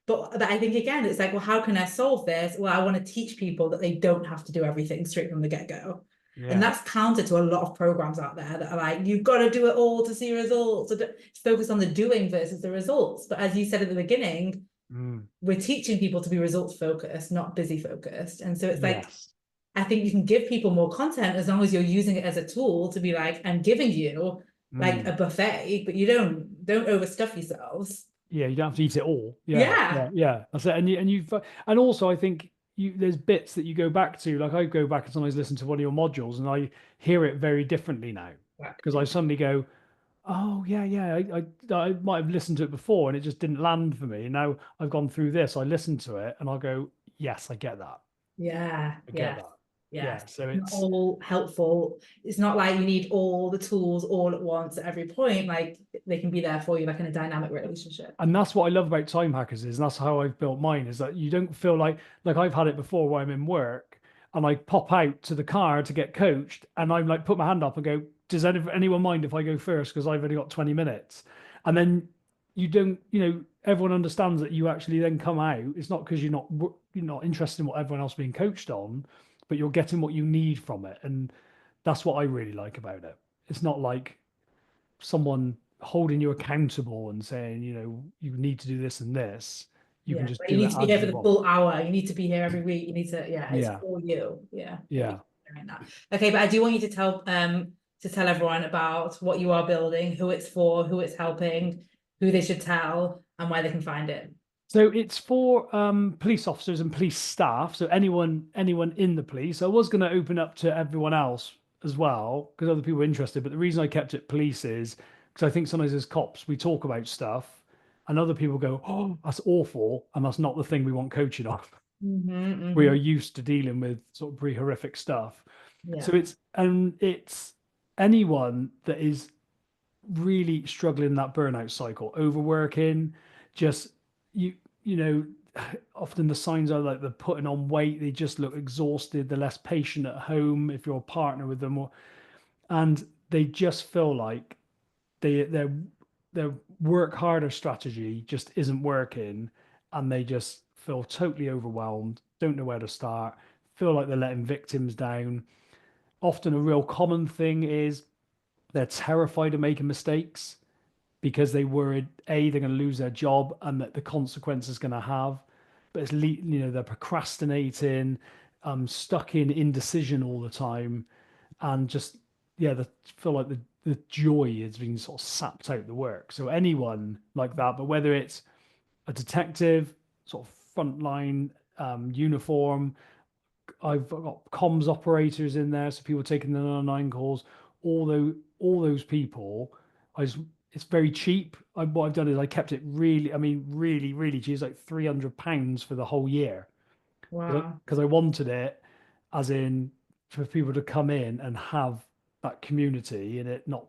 But I think, again, it's like, well, how can I solve this? Well, I want to teach people that they don't have to do everything straight from the get-go. And yeah, that's counter to a lot of programs out there that are like, you've got to do it all to see results. So focus on the doing versus the results. But as you said at the beginning, mm, we're teaching people to be results focused, not busy focused. And so it's like, yes, I think you can give people more content as long as you're using it as a tool to be like, I'm giving you like mm, a buffet, but you don't overstuff yourselves. yeah, you don't have to eat it all. Yeah, Yeah. yeah, yeah. That's it. And also I think there's bits that you go back to. Like I go back and sometimes listen to one of your modules, and I hear it very differently now because I suddenly go, oh yeah, yeah, I might have listened to it before and it just didn't land for me. Now I've gone through this, I listened to it, and I'll go, yes, I get that. Yeah, I get yes, that. yes. Yeah. So Not it's all helpful. It's not like you need all the tools all at once at every point. Like they can be there for you, like in a dynamic relationship. and that's what I love about time hackers is, and that's how I've built mine, is that you don't feel like I've had it before where I'm in work and I pop out to the car to get coached and I'm like put my hand up and go, does anyone mind if I go first because I've only got 20 minutes? And then you don't, everyone understands that you actually then come out. It's not because you're not interested in what everyone else is being coached on, but you're getting what you need from it. And that's what I really like about it. It's not like someone holding you accountable and saying, you need to do this and this. You can Yeah, just but you do need it to be as here for you the want. full hour. You need to be here every week. You need to, yeah, it's Yeah. for you. Yeah, yeah. Yeah. Right now. Okay, but I do want you to tell everyone about what you are building, who it's for, who it's helping, who they should tell, and where they can find it. So it's for police officers and police staff. So anyone in the police. I was going to open up to everyone else as well because other people are interested. But the reason I kept it police is because I think sometimes as cops we talk about stuff and other people go, "Oh, that's awful," and that's not the thing we want coaching on. We are Mm-hmm. used to dealing with sort of pretty horrific stuff. Yeah. So it's anyone that is really struggling in that burnout cycle, overworking, just you you know, often the signs are like they're putting on weight, they just look exhausted, they're less patient at home if you're a partner with them, and they just feel like their work harder strategy just isn't working, and they just feel totally overwhelmed, don't know where to start, feel like they're letting victims down. Often a real common thing is they're terrified of making mistakes because they worried they're going to lose their job and that the consequences going to have. But they're procrastinating, stuck in indecision all the time, and just they feel like the joy is being sort of sapped out the work. So anyone like that, but whether it's a detective, sort of frontline uniform, I've got comms operators in there, so people taking the 999 calls. All those people, it's very cheap. What I've done is I kept it really, I mean, really, really cheap. It's like £300 for the whole year Wow. because I wanted it, as in for people to come in and have that community and it not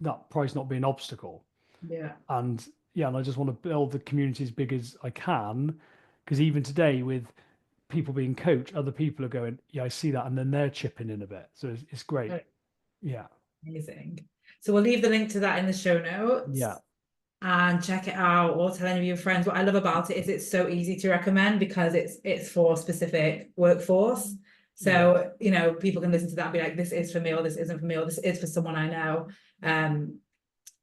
that price not be an obstacle. Yeah. And yeah, and I just want to build the community as big as I can because even today with people being coached, other people are going, yeah, I see that, and then they're chipping in a bit. So it's great. Yeah, Amazing. So we'll leave the link to that in the show yeah, notes and check it out or tell any of your friends. What I love about it is it's so easy to recommend because it's for a specific workforce. So, you know, people can listen to that and be like, this is for me, or this isn't for me, or this is for someone I know.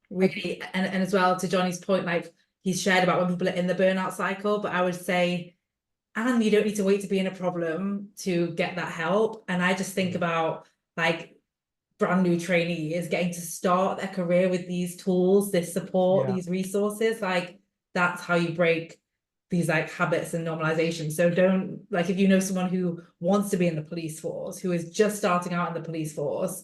Really, and as well, to Jonny's point, like he's shared about when people are in the burnout cycle, but I would say, and you don't need to wait to be in a problem to get that help. And I just think about like brand new trainees getting to start their career with these tools, this support, these resources. Like that's how you break these like habits and normalization. So don't, like, if you know someone who wants to be in the police force, who is just starting out in the police force,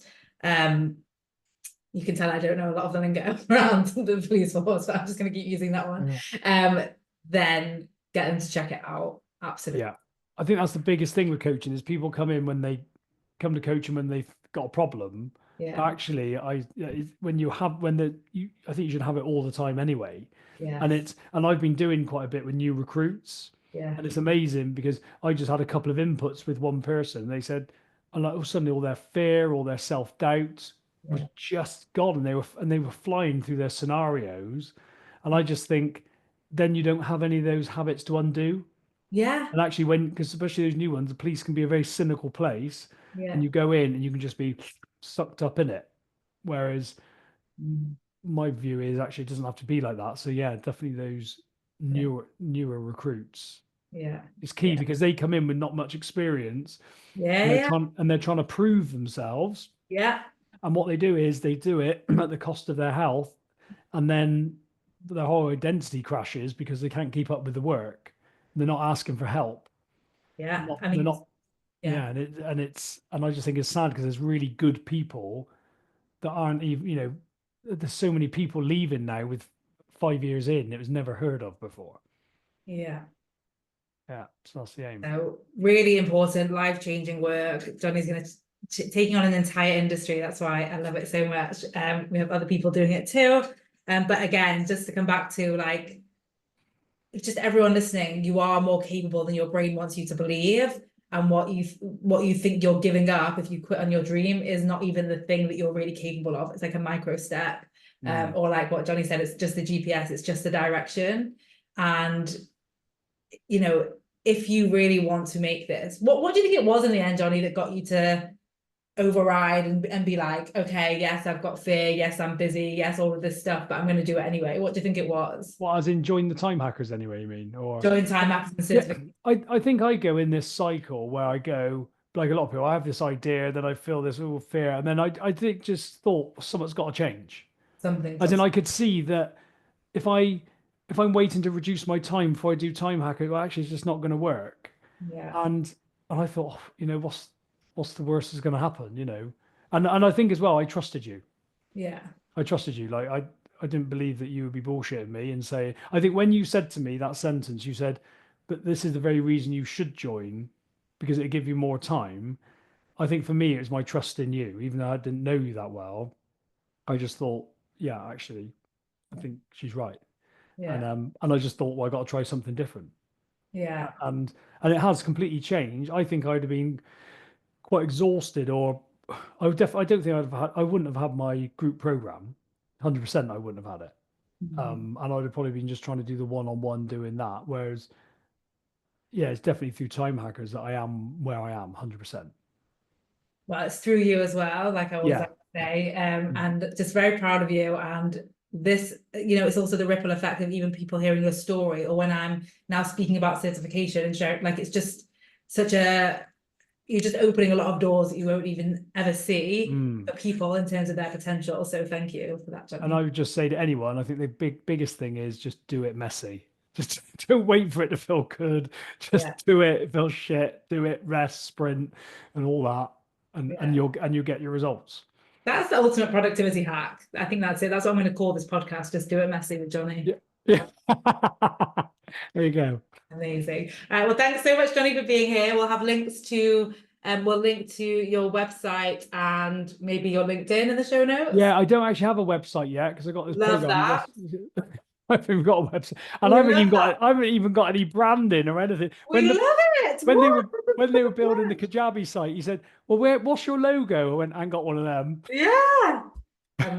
you can tell I don't know a lot of the lingo around the police force, but I'm just going to keep using that one. Then get them to check it out. Absolutely. Yeah. I think that's the biggest thing with coaching is people come in when they come to coaching when they've got a problem. Yeah. Actually, when you have I think you should have it all the time anyway. Yeah. And I've been doing quite a bit with new recruits. Yeah. And it's amazing because I just had a couple of inputs with one person. They said, and like suddenly all their fear, all their self-doubt was just gone, and they were flying through their scenarios. And I just think then you don't have any of those habits to undo. Yeah. And actually, because especially those new ones, the police can be a very cynical place, and you go in and you can just be sucked up in it. Whereas my view is actually it doesn't have to be like that. So yeah, definitely those newer recruits. Yeah, It's key because they come in with not much experience. Yeah. And they're trying to prove themselves. Yeah. And what they do is they do it at the cost of their health, and then their whole identity crashes because they can't keep up with the work. They're not asking for help. Yeah. Not, I mean, they're not. yeah. And I just think it's sad because there's really good people that aren't even. There's so many people leaving now with 5 years in. It was never heard of before. Yeah. Yeah, so that's the aim. So really important, life-changing work. Jonny's going to taking on an entire industry. That's why I love it so much. We have other people doing it too. But again, just to come back to like, just everyone listening, you are more capable than your brain wants you to believe. And what you think you're giving up if you quit on your dream is not even the thing that you're really capable of. It's like a micro step. Or like what Jonny said, it's just the GPS, it's just the direction. And if you really want to make this, what do you think it was in the end, Jonny, that got you to override and be like, okay, yes, I've got fear, yes, I'm busy, yes, all of this stuff, but I'm going to do it anyway? What do you think it was? Well, as in join the time hackers anyway, you mean? Or join time hackers certificate. I think I go in this cycle where I go, like a lot of people, I have this idea, then I feel this fear, and then I think just thought something's got to change. As in, I could see that if I'm waiting to reduce my time before I do time hacker, well, actually, it's just not going to work. Yeah. And I thought, what's the worst that's going to happen, And I think as well, I trusted you. Yeah. I trusted you. Like I didn't believe that you would be bullshitting me and say. I think when you said to me that sentence, you said, "But this is the very reason you should join, because it'll give you more time." I think for me, it was my trust in you, even though I didn't know you that well. I just thought, yeah, actually, I think she's right. Yeah. And I just thought, well, I got to try something different. Yeah. And it has completely changed. I think I'd have been quite exhausted, or I don't think I wouldn't have had my group program. 100% I wouldn't have had it. And I'd have probably been just trying to do the one-on-one doing that. Whereas, yeah, it's definitely through time hackers that I am where I am 100%. Well, it's through you as well, like I always like to say, and just very proud of you. And this, it's also the ripple effect of even people hearing your story, or when I'm now speaking about certification and sharing, like, it's just you're just opening a lot of doors that you won't even ever see for people in terms of their potential. So thank you for that, Jonny. And I would just say to anyone, I think the biggest thing is just do it messy. Just don't wait for it to feel good. Just do it. Feel shit. Do it. Rest, sprint, and all that, and you'll get your results. That's the ultimate productivity hack. I think that's it. That's what I'm going to call this podcast. Just do it messy with Jonny. Yeah. There you go. Amazing. All right. Well, thanks so much, Jonny, for being here. We'll have links to we'll link to your website and maybe your LinkedIn in the show notes. Yeah, I don't actually have a website yet because I got this Love program. that. I haven't got a website, and I haven't even got any branding or anything. We love it. When they were building the Kajabi site, he said, "Well, what's your logo?" I went, "I ain't got one of them." Yeah.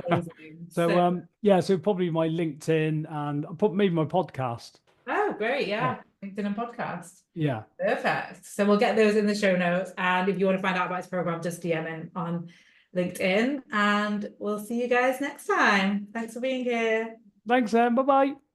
Amazing. So so probably my LinkedIn and maybe my podcast. Oh, Oh, great. Yeah. LinkedIn and podcast. Yeah. Perfect. So we'll get those in the show notes. And if you want to find out about his program, just DM him on LinkedIn. And we'll see you guys next time. Thanks for being here. Thanks, Em. Bye bye.